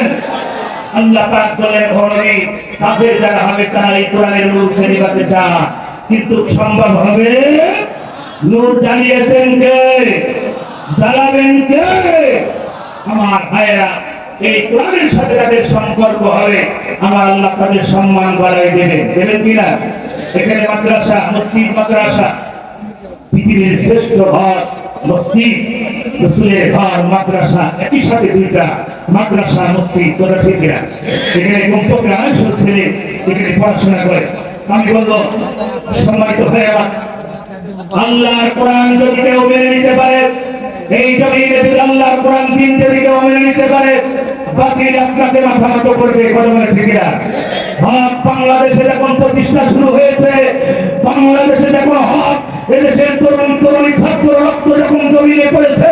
আল্লাহ পাক বলেন ঘরে কাফের যারা হবে তারা এই কোরআনের নূর নিভাতে চান, কিন্তু সম্ভব হবে? নূর জ্বালিয়েছেন কে? জ্বালাবেন কে? আমার ভাইয়েরা, এই কোরআনের সাথে তাদের সম্পর্ক হবে, আমার আল্লাহ তাদের সম্মান বাড়াই দেবেন। দেবেন কিনা? এখানে মাদ্রাসা, মসজিদ, মাদ্রাসা, পৃথিবীর শ্রেষ্ঠ ঘর মসজিদ, রাসূলের ঘর মাদ্রাসা, একই সাথে দুইটা মাদ্রাসা মসজিদ, কথা ঠিক কিনা? এখানে কমপক্ষে ২৫০ ছেলে এখানে পড়াশোনা করে। আমি বলবো সম্মানিত ভাইয়েরা, আল্লাহর কোরআন যদি কেউ মেনে নিতে পারে, এই জমিনে যদি আল্লাহর কোরআন দিন যদি কেউ মেনে নিতে পারে, বাতিল আপনাকে মাথা নত করবে। কথা বলে ঠিক না? হক বাংলাদেশে যখন প্রতিষ্ঠা শুরু হয়েছে, বাংলাদেশে যখন হক এদেশের তরুণ তরুণী ছাত্র রক্ত যখন জমিনে পড়েছে,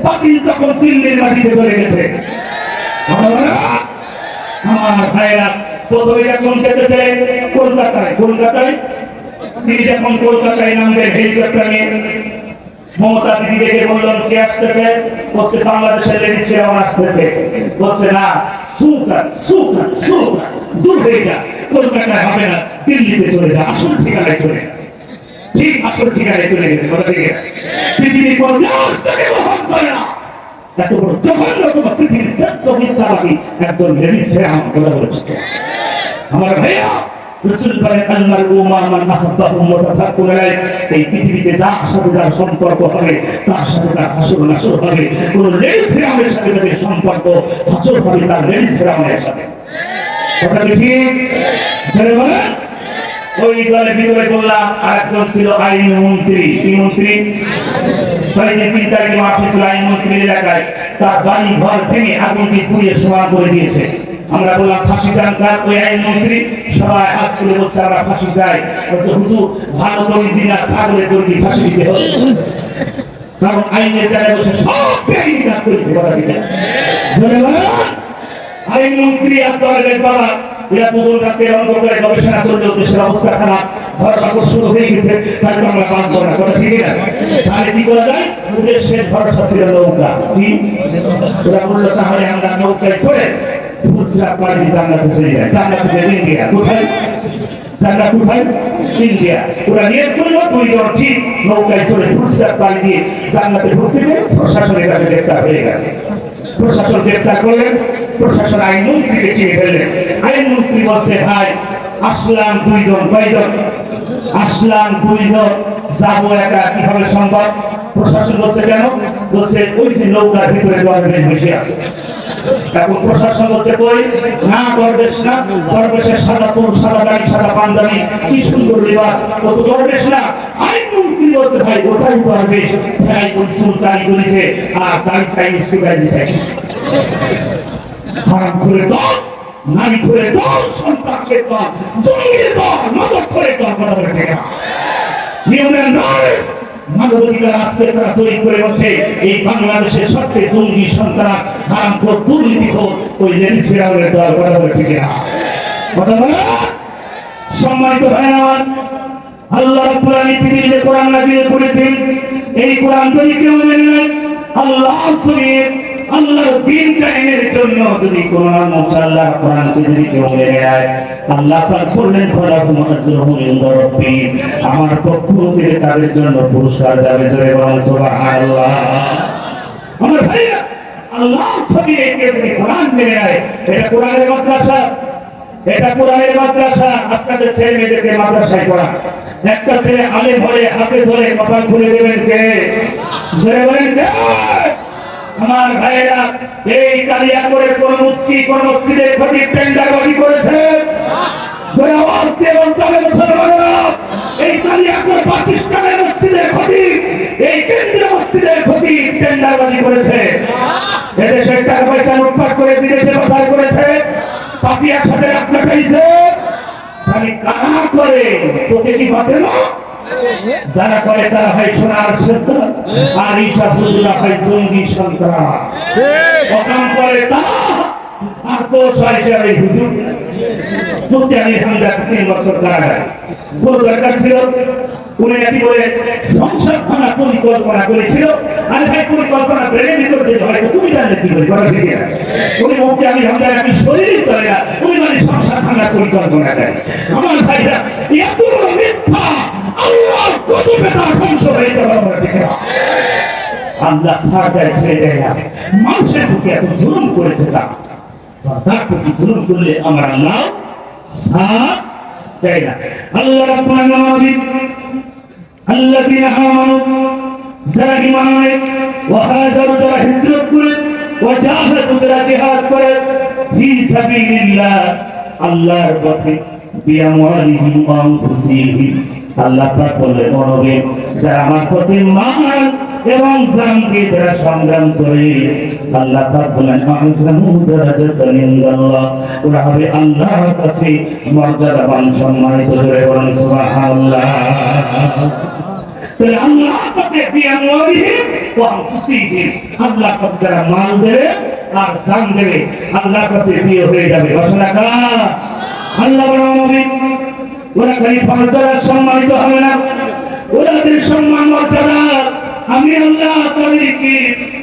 বাতিল তখন দিল্লির মাটিতে চলে গেছে। আমার ভাইয়েরা, প্রথমে যখন যেতেছে কলকাতায় তিনি যখন কলকাতায় নামবেন হেলিকপ্টার নিয়ে, মমতা দিদি দেখে বললেন কে আসতেছে? বলছে বাংলাদেশের লেডিস ফিরআউন আসতেছে। বলছে না, সুলতান দূর হয়ে যা, কলকাতায় হবে না, দিল্লিতে চলে যা, আসল ঠিকানায় চলে যা। ঠিক আসল ঠিকানায় চলে গেছে। কথা ঠিক? পৃথিবীর কোন দেশ তাকে গ্রহণ করে না। এত বড় জঘন্য তোমার পৃথিবীর শ্রেষ্ঠ মিথ্যাবাদী একজন লেডিস ফিরআউন। কথা বলেছে আমার ভাইয়া। রাসূল বলেন আল-মারউ মা মান আহাব্বাহু মুতাফাক্কুর আলাইহি, এই পৃথিবীতে যার সাথে যার সম্পর্ক হবে তার সাথে তার হাসর নাসর হবে। কোন লেডিস ফিরআউনের সাথে যাদের সম্পর্ক হাসর হবে তার লেডিস ফিরআউনের সাথে। কথা ঠিক? জোরে বলেন। ওই দলের ভিতরে বললাম আরেকজন ছিল আইন মন্ত্রী। কি মন্ত্রী? তাই যে ৩ তারিখে মাহফিল ছিল আইন মন্ত্রীর এলাকায়, তার বাড়ি ঘর ভেঙে আগুন দিয়ে পুড়িয়ে সমান করে দিয়েছে। আমরা বললাম ফাঁসি চান কার? ওই আইন মন্ত্রী। সবাই হাত তুলে বলছে আমরা ফাঁসি চাই। বলছে হুজুর ভালো দড়ি দিন আর ছাগলের দড়ি দিয়ে ফাঁসি দিতে হবে, কারণ আইনের জায়গায় বসে সব বেআইনি কাজ করেছে। কথা ঠিক না? জোরে বলেন। আইন মন্ত্রী আর দলের বাবা এরা দুজন রাতে অঙ্ক করে গবেষণা করলেও দেশের অবস্থা খারাপ, ধরপাকড় শুরু হয়ে গেছে, তাই তো আমরা বাঁচবো না। কথা ঠিক না? তাহলে কি করা যায়? ওদের শেষ ভরসা ছিল নৌকা। কি ওরা বললো তাহলে আমরা নৌকায় চড়ে ফুলসিরাত পাড়ি দিয়ে জান্নাতে চলে যায়। জান্নাতে যাবে ইন্ডিয়া। কোথায়? জান্নাত কোথায়? ইন্ডিয়া। ওরা নিয়ত করলো 2 জন ঠিক নৌকায় চড়ে ফুলসিরাত পাড়ি দিয়ে জান্নাতে ঢুকতে গিয়ে প্রশাসনের কাছে গ্রেফতার হয়ে গেল। প্রশাসন গ্রেফতার করলেন, প্রশাসন আইন মন্ত্রীকে চিনে ফেললেন। আইন মন্ত্রী বলছে ভাই আসলাম 2 জন। কয়জন? আসলাম 2 জন, যাবো একা কিভাবে সম্ভব? প্রশাসন বলছে কেন? বলছে ওই যে নৌকার ভিতরে দরবেশ বসে আছে। এখন প্রশাসন বলছে কই না, দরবেশ না, দরবেশের সাদা চুল, সাদা দাড়ি, সাদা পাঞ্জাবি, কি সুন্দর লেবাস, ও তো দরবেশ না। আইন মন্ত্রী বলছে ভাই ওটাই দরবেশ, ভাই কোন সুলতানি করেছে আর দাড়ি চাইনিজ কুকাই দিছে। হারাম করে দল, নারী করে দল, সন্ত্রাসের দল, জঙ্গির দল, মাদক করে দল। কথা বলে ঠিক না? হিউম্যান রাইটস, মানবাধিকার আজকে তারা তৈরি করে হচ্ছে এই বাংলাদেশের সবচেয়ে জঙ্গি সন্ত্রাস, হারামখোর, দুর্নীতিখোর ওই লেডিস ফিরআউনের দল। কথা বলে ঠিক না? কথা বলে সম্মানিত ভাই আমার, আল্লাহ রাব্বুল আলামিন পৃথিবীতে কোরআন নাযিল করেছেন। এই কোরআন যদি কেউ মেনে নেয়, আল্লাহর জমিন আল্লাহর দ্বীন কায়েমের জন্য যদি কোন মানুষ আল্লাহর কোরআনকে যদি কেউ মেনে নেয়, আল্লাহ পাক বললেন ফালাহুম আজরুহুম ইনদা রাব্বিহিম, আমার পক্ষ থেকে তাদের জন্য পুরস্কার যাবে। জোরে বলুন সুবহানাল্লাহ। আমার ভাইরা, আল্লাহর জমিনে কেউ যদি কোরআন মেনে নেয়, এটা কোরআনের মাদ্রাসা, এটা কোরআনের মাদ্রাসা। আপনাদের ছেলে মেয়েদেরকে মাদ্রাসায় পড়া, একটা ছেলে আলেম হলে হাফেজ হলে কপাল খুলে দেবেন কে? জোরে বলেন কে? আমার ভাইয়েরা, এই কালিয়াকৈরের কোন মুফতি কোন মসজিদের খতিব টেন্ডারবাজি করেছে? জোরে আওয়াজ দিয়ে বলতে হবে মুসলমানেরা, এই কালিয়াকৈর বাসিস্তানের মসজিদের খতিব, এই কেন্দ্রীয় মসজিদের খতিব টেন্ডারবাজি করেছে। এদেশে টাকা পয়সা লুটপাট করে বিদেশে পাচার করেছে, পাপিয়ার সাথে রাত কাটাইছে। খালি কারা করে? চোখে কি পাতে না? যারা করে তারা হয় সোনার সন্তান, আর এইসব বুঝলা হয় জঙ্গি সন্তান। প্রথম করে তারা, আর তো সাইসারে হুজুর মুফতি আলী হামজা 3 বছর কারাগারে। কোন দরকার ছিল? উনি নাকি বলে সংসদ খানা পরিকল্পনা করেছিল। আরে ভাই, পরিকল্পনা করে ভিতর যেতে হয়, তুমি জানলে কি করে? বলা ঠিক না? উনি মুফতি আলী হামজা নাকি শরীরই চলে না, উনি মানে সংসদ খানা পরিকল্পনা দেয়। আমার ভাইরা, এত বড় মিথ্যা, আল্লাহর গজবে তার ধ্বংস হয়ে যাবে। বলা ঠিক না? আল্লাহ ছাড় দেয়, ছেড়ে দেয় না। মানুষের প্রতি এত জুলুম করেছে তার প্রতি জুলুম করলে আমার আল্লাহ সাথ দেয় না। আল্লাহ রাব্বুল আলামিন আল্লাযীনা আমানু, যারা ঈমান আনে, ওয়া হাজারু, যারা হিজরত করে, ওয়া জাহাদু, যারা জিহাদ করে, ফি সাবিলিল্লাহ, আল্লাহর পথে, বিআমওয়ালিহিম ওয়া আনফুসিহিম, আল্লাহ পাক বলেন ও নবী, যারা আমার প্রতি মাল এবং জান দিয়ে যারা সংগ্রাম করে, আল্লাহ পাক বলেন আযমু দারাজাতান ইনদাল্লাহ, ওরা হবে আল্লাহর কাছে মর্যাদাবান, সম্মানিত। জোরে বলেন সুবহানাল্লাহ। তাহলে আল্লাহ পাকে বিআমওয়ালিহিম ওয়া আনফুসিহিম, আল্লাহ পাক যারা মাল দেবে আর জান দেবে, আল্লাহর কাছে প্রিয় হয়ে যাবে। ঘোষণা কার? আল্লাহ বলেন ওরা খালি মর্যাদা সম্মানিত হবে না, ওদের সম্মান মর্যাদা আমি আল্লাহ তাদেরকে,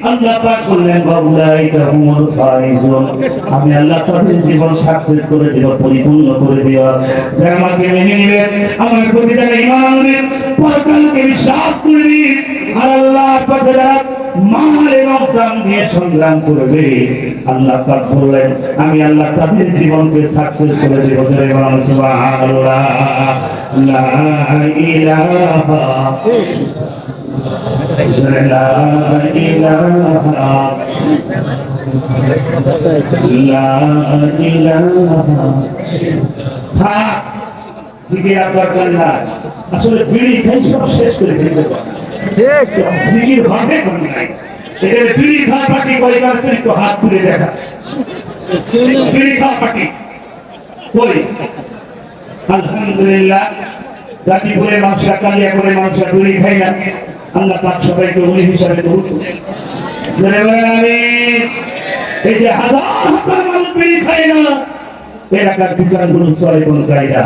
আল্লাহ পাক বললেন বাউলাইকা হুমুল ফাইজুন, আমি আল্লাহ তাদের জীবন সাকসেস করে দেব, পরিপূর্ণ করে দেব। যারা আমাকে মেনে নেবে, আমার প্রতি যারা ঈমান আনবে, পরকালকে বিশ্বাস করবে, আর আল্লাহর পথে যারা মাল এবং জান দিয়ে সংগ্রাম করবে, আল্লাহ পাক বললেন আমি আল্লাহ তাদের জীবনকে সাকসেস করে দেব। সুবহানাল্লাহ। লা ইলাহা লা ইলাহা লা ইলাহা। থাক, জিকির আর দরকার নাই। আসলে বিড়ি খাই সব শেষ করে ফেলেছে, জিকির ভাবে কোন নাই। এখানে বিড়ি খাওয়া পার্টি করে যাচ্ছে, একটু হাত তুলে দেখা। বিড়ি খাওয়া পার্টি কই? আলহামদুলিল্লাহ, গাজীপুরের মানুষরা, কালিয়াকৈরের মানুষরা বিড়ি খাই না। আল্লাহ পাক সবাইকে ওলি হিসাবে কবুল করুন। জোরে বলেন আমিন। এই যে হাজার হাজার মানুষ বিড়ি খায় না, এলাকার দোকানগুলো চলে কোন কায়দা?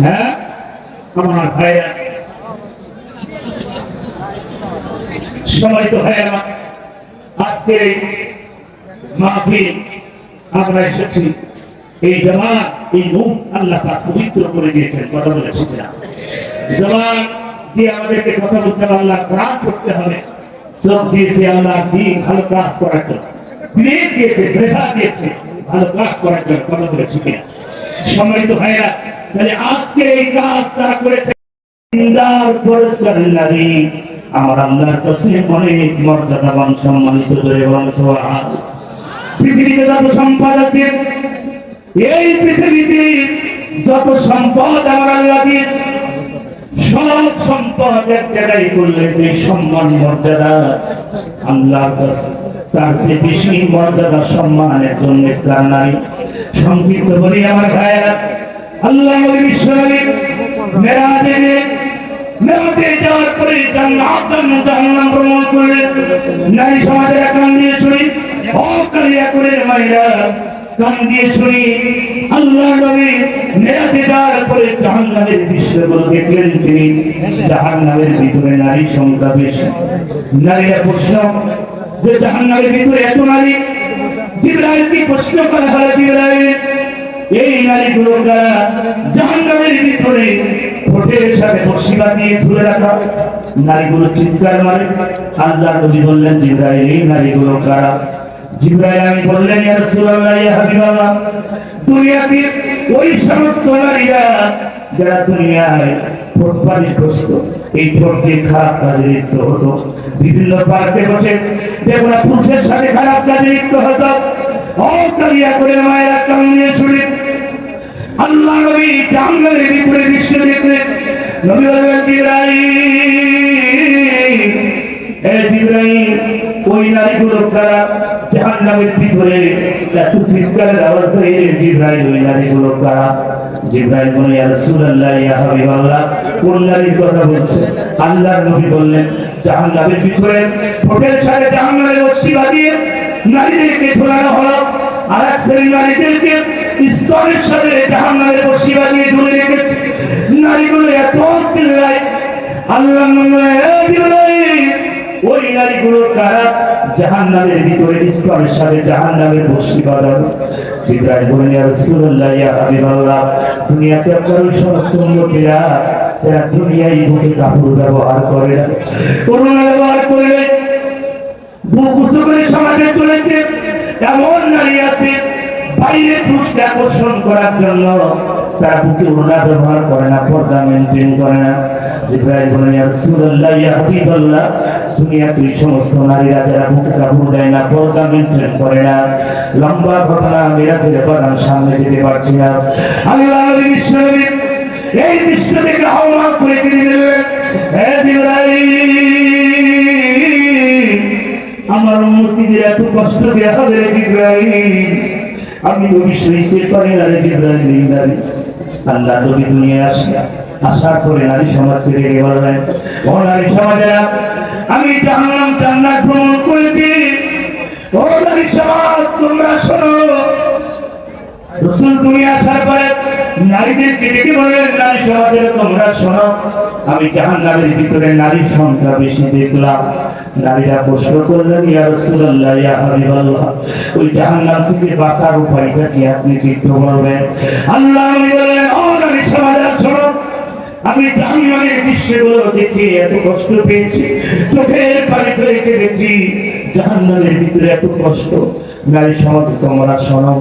হ্যাঁ আমার ভাইরা, সম্মানিত ভাইয়েরা, আজকে এই মাহফিল আমরা এসেছি, এই জামাত, এই মুখ আল্লাহ পাক পবিত্র করে দিয়েছেন। কথা বলে ঠিক না? জবান দিয়ে আমাদেরকে কথা বলতে হবে, আল্লাহ প্রাণ করতে হবে। চোখ দিয়েছে আল্লাহ দিন ভালো কাজ করার জন্য, ব্রেন দিয়েছে, মেধা দিয়েছে ভালো কাজ করার জন্য। কথা বলে ঠিক না? সম্মানিত ভাইয়েরা, তাহলে আজকে এই কাজ তারা করেছে নারী, আমার আল্লাহর কাছে অনেক মর্যাদাবান, সম্মানিত। পৃথিবীতে যত সম্পদ আছে, এই পৃথিবীতে যত সম্পদ আমার আল্লাহ দিয়েছে, সব সম্পদ এক জায়গায় করলে এই সম্মান মর্যাদা আল্লাহর কাছে তার চেয়ে বেশি মর্যাদা সম্মান একজন নেককার নারী। সংক্ষিপ্ত বলি আমার ভাইয়েরা, আল্লাহ নবী বিশ্বনবী মেরাজে যাওয়ার পরে জান্নাত জাহান্নাম ভ্রমণ করলেন। নারী সমাজের কান দিয়ে শুনি, ও কালিয়াকৈরের মায়েরা কান দিয়ে শুনি, আল্লাহ নবী মেরাজে যাওয়ার পরে জাহান্নামের দৃশ্যগুলো দেখলেন তিনি জাহান্নামের ভিতরে নারী সংখ্যা বেশি। নারীরা প্রশ্ন যে জাহান্নামের ভিতরে এত নারী, জিবরাইল কি প্রশ্ন করা হয়, জিবরাইল এই নারীগুলো কারা? জাহান্নামের ভিতরে ঠোঁটের সাথে বর্ষি বাঁধিয়ে ঝুলে রাখা নারীগুলো চিৎকার মারে। আল্লাহ নবী বললেন, জিবরাইল এই নারীগুলো কারা? জিবরাইল আমি বললেন, ইয়া রাসূলুল্লাহ, ইয়া হাবিবাল্লাহ, দুনিয়াতে ওই সমস্ত নারীরা যারা দুনিয়ায় ঠোঁট পালিশ করত, এই ঠোঁট দিয়ে খারাপ কাজে লিপ্ত হতো, বিভিন্ন পার্কে বসে বেগুনা পুরুষের সাথে খারাপ কাজে লিপ্ত হতো। কালিয়া করে মায়েরা কান দিয়ে শুনে আল্লাহ নবী জাহান্নামের ভিতরে দৃশ্য দেখলেন। নবী বললেন, জিবরাইল, এ জিবরাইল, ওই নারীগুলো কারা? জাহান্নামের ভিতরে এত চিৎকারের আওয়াজ করে, জিবরাইল ওই নারীগুলো কারা? জিবরাইল বলে, ইয়া রাসূলুল্লাহ, ইয়া হাবিবাল্লাহ, কোন নারীর কথা বলছেন? আল্লাহর নবী বললেন, জাহান্নামের ভিতরে ঠোঁটের সাথে জাহান্নামের রশ্মি বাঁধিয়ে নারীদেরকে ঝোলানো হলো, আর এক শ্রেণীর নারীদেরকে স্তরের সাথে জাহান্নামের রশ্মি বাঁধিয়ে ঝুলে রেখেছে। নারীগুলো এত চিল্লায়। আল্লাহ বললেন, হে জিবরাইল, ওই নারীগুলো কারা? জাহান্নামের ভিতরে স্তরের সাথে জাহান্নামের রশ্মি বাঁধানো। জিবরাইল বলেন, ইয়া রাসূলুল্লাহ, ইয়া হাবিবাল্লাহ, দুনিয়াতে আপনার সমস্ত উম্মতিরা এরা দুনিয়ায় বুকে কাপড় ব্যবহার করে না, করোনা ব্যবহার করে বুক উঁচু করে সমাজে চলেছে। এমন নারী আছে বাইরে পুরুষকে আকর্ষণ করার জন্য তারা বুকে ওড়না ব্যবহার করে না, পর্দা মেনটেন করে না। জিবরাইল বলেন, ইয়া রাসূলুল্লাহ, ইয়া হাবিবাল্লাহ, দুনিয়াতে সমস্ত নারীরা যারা বুকে কাপড় দেয় না, পর্দা মেনটেন করে না। লম্বা ঘটনা, মিরাজের বাগান সামনে যেতে পারছি না। আল্লাহ নবী বিশ্বনবী এই দৃশ্য থেকে হাওয়া করে কেঁদে দিলেন, হে জিবরাইল, আমার উম্মতিদের এত কষ্ট দেয়া হবে রে জিবরাইল, আমি নবী সইতে পারি না রে জিবরাইল। এই নারী আল্লাহ নবী দুনিয়ায় আসার পরে নারী সমাজকে ডেকে বললেন, ও নারী সমাজেরা, আমি জাহান্নাম জান্নাত ভ্রমণ করেছি। ও নারী সমাজ, তোমরা শোনো। রাসূল দুনিয়া আসার পরে নারীদেরকে ডেকে বললেন, নারী সমাজের তোমরা শোনো, আমি জাহান্নামের ভিতরে নারীর সংখ্যা বেশি দেখলাম। নারীরা প্রশ্ন করলেন, ইয়া রাসূলুল্লাহ, ইয়া হাবিবাল্লাহ, ওই জাহান্নাম থেকে বাঁচার উপায়টা কি আপনি কি একটু বলবেন? আল্লাহ নবী বললেন, ও নারী সমাজের শোনো, আমি জাহান্নামের দৃশ্যগুলো দেখে এত কষ্ট পেয়েছি, চোখের পানি ফেলে কেঁদেছি। জাহান্নামের ভিতরে এত কষ্ট। নারী সমাজ তোমরা শোনো,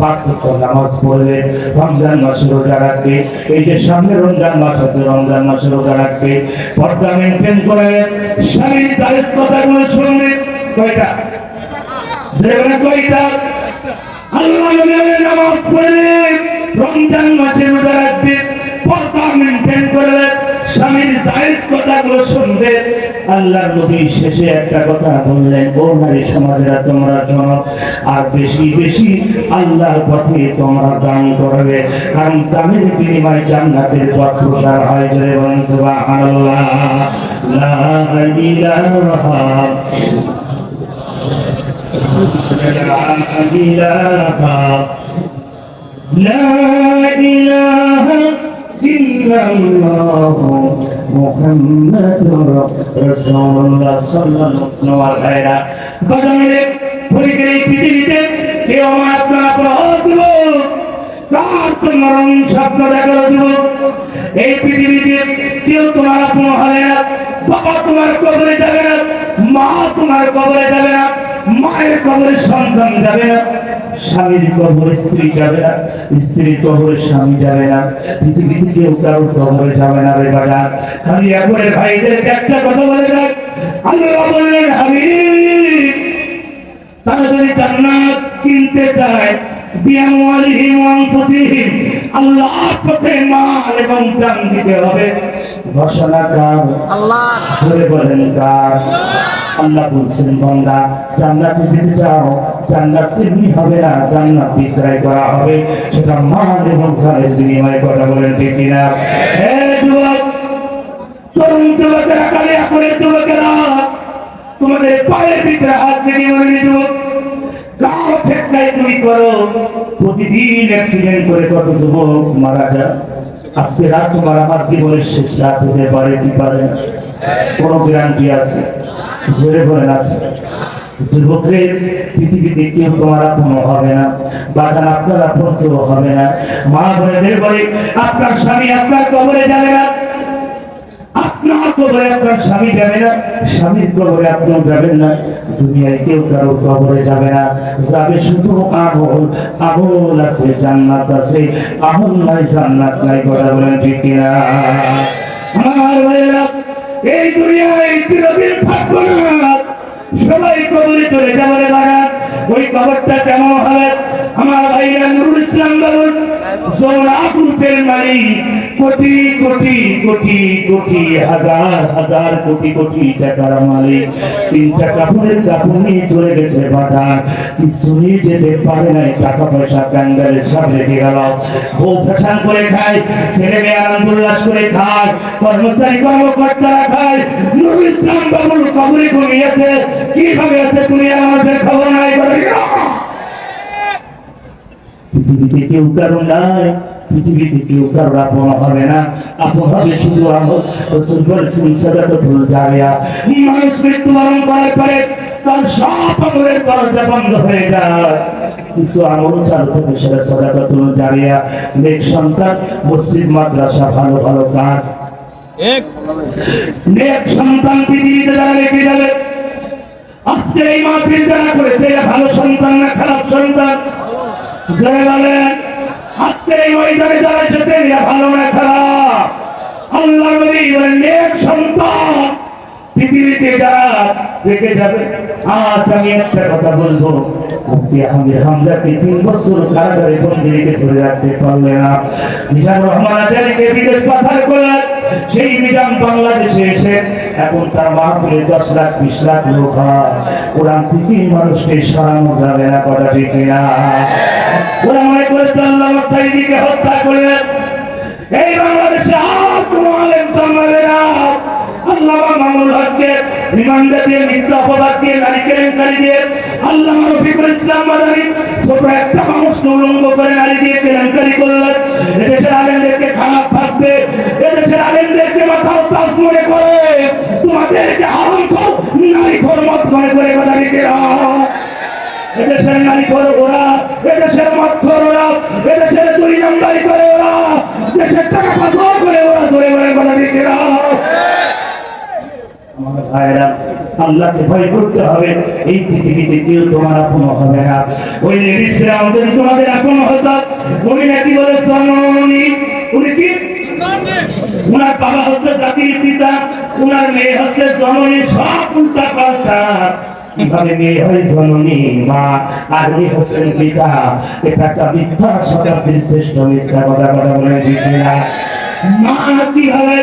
5 ওয়াক্ত নামাজ পড়বে, রমজান মাসে রোজা রাখবে, এই যে সামনে রমজান মাস আছে, রমজান মাসে রোজা রাখবে, পর্দা মেনটেন করবে, স্বামীর জায়েজ কথাগুলো শুনবে। কয়টা? যেগুলো কয়টা? আল্লাহ নবীর নামাজ পড়বে, রমজান মাসে রোজা রাখবে, পর্দা মেনটেন করবে, স্বামীর জায়েজ কথাগুলো শুনবে। আল্লাহর নবী শেষে একটা কথা বললেন, ও নারী সমাজেরা তোমরা শোনো, আর বেশি বেশি আল্লাহর পথে তোমরা দান করবে, কারণ দানের বিনিময়ে জান্নাতের পথ প্রসার হয়। জোরে বলেন সুবহানাল্লাহ। লা ইলাহা ইল্লাল্লাহু মুহাম্মাদুর রাসূলুল্লাহ সাল্লাল্লাহু আলাইহি ওয়া সাল্লাম। বাজারে পরিগের এই পৃথিবীতে কেউ আমার আপনার যুবক, কার তোমার স্বপ্ন দেখার যুবক, এই পৃথিবীতে কেউ তোমার আপন হবে না। বাবা তোমার কবরে যাবে না, মা তোমার কবরে যাবে না, মায়ের কবরে সন্তান যাবে না, স্বামীর কবরে স্ত্রী যাবে না, স্ত্রীর কবরে স্বামী যাবে না, পৃথিবীতে কেউ কারোর কবরে যাবে না রে বাবা। খালি একবারে ভাইদেরকে একটা কথা বলে যায়, আল্লাহ বললেন, হাবিব, তারা যদি জান্নাত কিনতে চায়, বিআমওয়ালিহিম ওয়া আনফুসিহিম, আল্লাহর পথে মাল এবং জান দিতে হবে। ঘোষণা কার? আল্লাহ। জোরে বলেন কার? আল্লাহ বলছেন, বান্দা জান্নাতে যেতে চাও, জান্নাত এমনি হবে না, জান্নাত বিক্রয় করা হবে, সেটা মাল এবং জানের বিনিময়ে। কথা বলেন ঠিক কিনা? হে যুবক, তরুণ যুবকেরা, কালিয়া করে যুবকেরা, তোমাদের পায়ের ভিতরে হাত রেখে বলে, যুবক কার ঠেকায় তুমি করো? প্রতিদিন অ্যাক্সিডেন্ট করে কত যুবক মারা যায়। আজকে রাত তোমার আমার জীবনের শেষ রাত হতে পারে কি পারে না, কোন গ্যারান্টি আছে? জোরে বলেন আছে? যুবকের পৃথিবীতে কেউ তোমার আপন হবে না, বাজান আপনার আপন কেউ হবে না। মা বোনেদের বলে আপনার স্বামী আপনার কবরে যাবে না, আপনার কবরে আপনার স্বামী যাবে না, স্বামীর কবরে আপনিও যাবেন না, দুনিয়ায় কেউ কারো কবরে যাবে না। যাবে শুধু আমল। আমল আছে জান্নাত আছে, আমল নাই জান্নাত নাই। কথা বলেন ঠিক কিনা? আমার ভাইয়েরা, এই দুনিয়ায় চিরদিন থাকবো না, সবাই কবরে চলে যাবে বাবা। ওই কবরটা কেমন হবে? আমার ভাইরা নুরুল ইসলাম বাবুল যমুনা গ্রুপের মালিক, কোটি কোটি কোটি কোটি হাজার হাজার কোটি কোটি টাকার মালিক, 3টা কাপড়ের কাপড় নিয়ে চলে গেছে বাজার, কিছু নিয়ে যেতে পারে নাই, টাকা পয়সা প্যান্ডেলের সব রেখে গেল। বউ ফ্যাশন করে খায়, ছেলে মেয়ে আনন্দ উল্লাস করে খায়, কর্মচারী কর্মকর্তারা খায়। নুরুল ইসলাম বাবুল কবরে ঘুমিয়েছে, কিভাবে আছে তুমি আমাদের খবর নাই। পৃথিবীতে কেউ কারো নাই, পৃথিবীতে কেউ কারো আপন হবে না, আপন হবে শুধু আমল। রাসূল বলেছেন সাদাকাতুল জারিয়া, মানুষ মৃত্যুবরণ করার পরে তার সব আমলের দরজা বন্ধ হয়ে যায়, কিছু আমল চালু থাকে, সেটা সাদাকাতুল জারিয়া। নেক সন্তান, মসজিদ মাদ্রাসা, ভালো ভালো কাজ, নেক সন্তান পৃথিবীতে যারা রেখে যাবে। আজকে এই মাহফিল যারা করেছে, এরা ভালো সন্তান না খারাপ সন্তান? যারা বলেন আজকে এই ময়দানে যারা এসেছে, এরা ভালো না খারাপ? আল্লাহর নবী বলেন নেক সন্তান পৃথিবীতে যারা রেখে যাবে। আজ আমি একটা কথা বলবো, মুফতি আমির হামজাকে 3 বছর কারাগারে বন্দী রেখে ধরে রাখতে পারলে না। মিজানুর রহমান আজারিকে বিদেশ পাচার করে সেই মিজান বাংলাদেশে এসে এখন তার মাহফিলে 10 লাখ 20 লাখ লোক হয়। কোরআন থেকে মানুষকে সরানো যাবে না, কথা ঠিক না? ওরা মনে করেছে আল্লামা সাঈদীকে হত্যা করলেন, এই বাংলাদেশে আর কোনো আলেম জন্মাবে না। আল্লামা মামুনুল হককে রিমান্ডে দিয়ে, মিথ্যা অপবাদ দিয়ে, নারী কেলেঙ্কারি দিয়ে, আল্লামা রফিকুল ইসলাম মাদানী ছোট একটা মানুষকে উলঙ্গ করে নারী দিয়ে কেলেঙ্কারি করলেন। এদেশের আলেমদেরকে খারাপ ভাববে, এদেশের আলেমদেরকে মাথার তাজ মনে করে, তোমাদেরকে হারামখোর নারীখোর মত মনে করে। কথা ঠিক না? এদেশের নারী করে ওরা, এদেশের মদ করে ওরা, এদেশের 2 নম্বরই করে ওরা, দেশের টাকা পাচার করে ওরা। ধরে বলে কথা ঠিক না? আমার ভাইরা, আল্লাহকে ভয় করতে হবে। এই পৃথিবীতে কেউ তোমার আপন হবে না। ওই লেডিস ফেরাউন যদি তোমাদের আপন হতো, উনি নাকি বলে জননী, উনি কি উনার বাবা হচ্ছে জাতির পিতা, উনার মেয়ে হচ্ছে জননী, সব উল্টা পাল্টা। কিভাবে মেয়ে হয় জননী মা, আর উনি হচ্ছেন পিতা? এটা একটা মিথ্যা, শতাব্দীর শ্রেষ্ঠ মিথ্যা কথা। কথা বলে ঠিক না? মা কিভাবে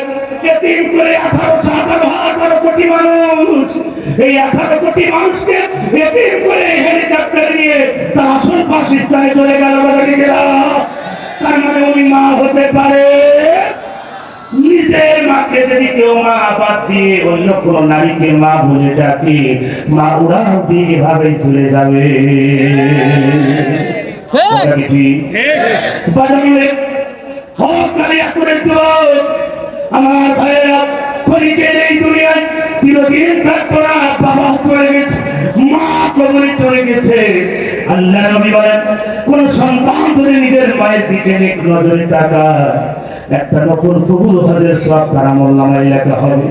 এতিম করে 18 কোটি মানুষ, এই 18 কোটি মানুষকে এতিম করে হেলিকপ্টার নিয়ে তার আসল বাসস্থানে চলে গেল। তার মানে উনি মা হতে পারে? নিজের মাকে যদি কেউ মা বাদ দিয়ে অন্য কোন নারীকে মা বলে ডাকে, মা উড়াও দিয়ে এভাবেই চলে যাবে। আমার ভাইয়েরা, ক্ষণিকের এই দুনিয়ায় চিরদিন থাকবো না। বাবা চলে গেছে, মা কবরে চলে গেছে। আল্লাহর নবী বলেন, কোন সন্তান যদি নিজের মায়ের দিকে নেক নজরে তাকায়, একটা নকল কবুল হজের সওয়াব তার আমলনামায় লেখা হবে।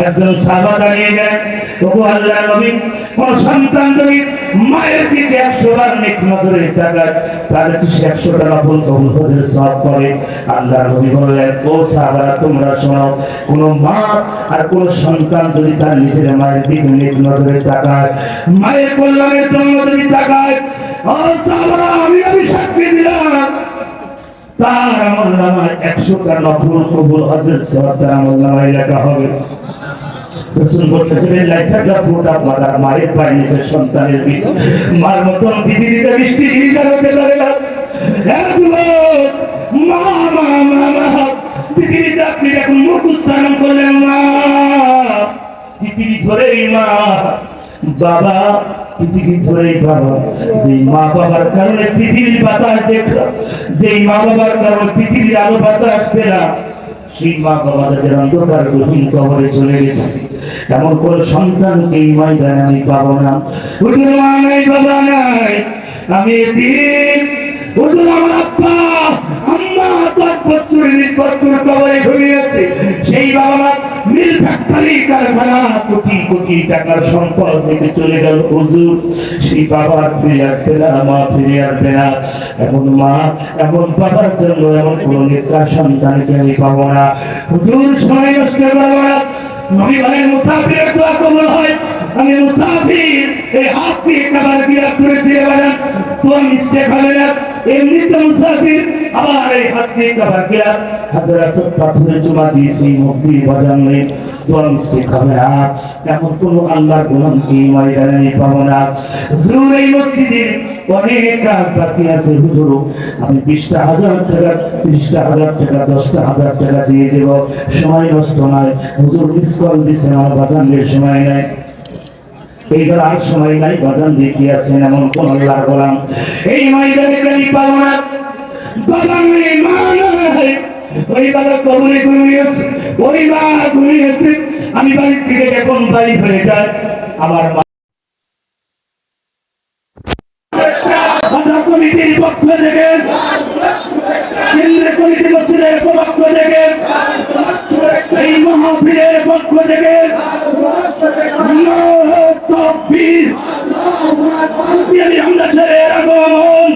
একজন সাহাবা দাঁড়িয়ে গেলেন, ওগো আল্লাহর নবী, কোন সন্তান যদি মায়ের দিকে 100 বার নেক নজরে তাকায়, তার কি 100টা নকল কবুল হজের সওয়াব করে? আল্লাহর নবী বললেন, ও সাহাবারা তোমরা শোনো, কোন মা আর কোন সন্তান যদি তার নিজের মায়ের দিকে নেক নজরে তাকায়, মায়ের কল্যাণের জন্য যদি তাকায়, ও সাহাবারা আমি সাক্ষী দিলাম, তার আমলনামায় 100টা নফল কবুল হজের সওয়াব তার আমলনামায় লেখা হবে। রাসূল বলেছেন, লাইসা ফুটা মাদার, মায়ের পায়ে নিচে সন্তানের বিয়ে, মার মতন পৃথিবীতে মিষ্টি জিনিস হতে পারে না। মা মা মা মা, পৃথিবীতে আপনি এখন মুখ উচ্চারণ করলেন মা, পৃথিবী ধরেই মা। বাবা পৃথিবী ধরে বাবা, যে মা বাবার কারণে পৃথিবীর বাতাস দেখলাম, যে মা বাবার কারণে পৃথিবীর আলো বাতাস পেলাম, সেই মা বাবা যাদের অন্ধকার গহীন কবরে চলে গেছে, এমন কোন সন্তানকে এই ময়দানে আমি পাবো না। ওদের মা নাই, বাবা নাই, আমি এতিম। ওদের আমার আব্বা আম্মা 10 বছর 20 বছর কবরে ঘুমিয়েছে, সেই বাবা মা মিল ফ্যাক্টরি কারখানা কোটি কোটি টাকার সম্পদ নিতে চলে গেল। হুজুর, সেই বাবা ফিরে আসবে না, মা ফিরে আসবে না। এমন মা এমন বাবার জন্য এমন কোন নেককার সন্তানকে আমি পাবো না। হুজুর, সময় নষ্ট করবো না। নবী বলেন মুসাফিরের দোয়া কবুল হয়। আমি মুসাফির, এই হাত দিয়ে কাবার বিরাট করেছি বলেন, দোয়া মিস্টেক হবে না। এমনি তো মুসাফির, আবার এই হাত দিয়ে কাবার বিরাট হাজার হাজার পাথরে চুমা দিয়েছি, মুক্তি বাজান নেই, দোয়া মিস্টেক হবে না। এমন কোন আল্লাহর গোলামকে ময়দানে আমি পাবো না। হুজুর, এই মসজিদে অনেক কাজ বাকি আছে। হুজুর, আমি 20,000 টাকা, 30,000 টাকা, 10,000 টাকা দিয়ে দেব, সময় নষ্ট নয়। হুজুর মিস কল দিচ্ছেন, আমার বাজানের সময় নাই, এইবার আর সময় নাই। বাজান দেখি আছেন এমন কোন আল্লাহর গোলাম এই ময়দানে আমি পাবো না। বাবা নেই, মা নাই, ওই বাবা কবরে ঘুমিয়েছে, ওই মা ঘুমিয়েছে। আমি বাড়ির থেকে এখন বাড়ি হয়ে যায়, আমার কমিটির পক্ষ থেকে, কেন্দ্রীয় কমিটি মসজিদের পক্ষ থেকে, এই মাহফিলের পক্ষ থেকে আমরা ছেড়ে আগমন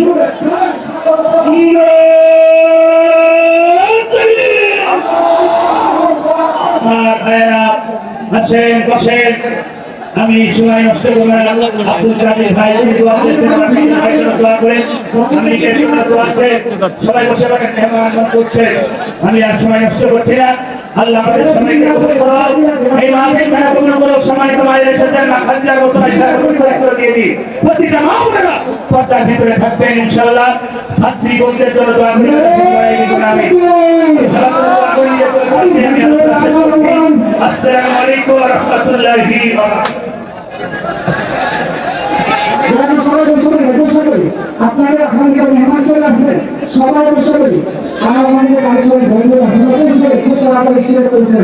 আসেন, বসেন। আমি সময় নষ্ট করব না। আব্দুল কাদের ভাই দোয়া চেয়েছেন, দোয়া করেন। আমি দোয়া আছে, সবাই বসে বসে মেহমান করছে। আমি আর সময় নষ্ট করছি না। আল্লাহ আমাদের সময়কে কবুল করো। এই মাহফিল কানা কবুল করো। সম্মানিত মায়ের এসেছেন, মা খাদিজার মতো ইশারা করে দিয়ে দিই। প্রতিটা মা বোনেরা পর্দার ভিতরে থাকবেন ইনশাআল্লাহ। ছাত্রী বোনদের জন্য দোয়া করি। আমি আসসালামু আলাইকুম ওয়া রাহমাতুল্লাহি ওয়া বারাকাতুহু। আপনারা আপনাদের মেহমান চলে আসবেন, সবাই বসে করি। আমাদের বাড়ির সবাই বন্ধু আসলে খুব তাড়াতাড়ি স্টেজে পৌঁছে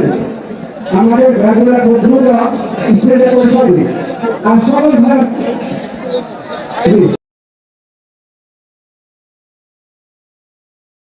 আমাদের রাজুরা বন্ধুরা স্টেজে পৌঁছাবে। আর সবাই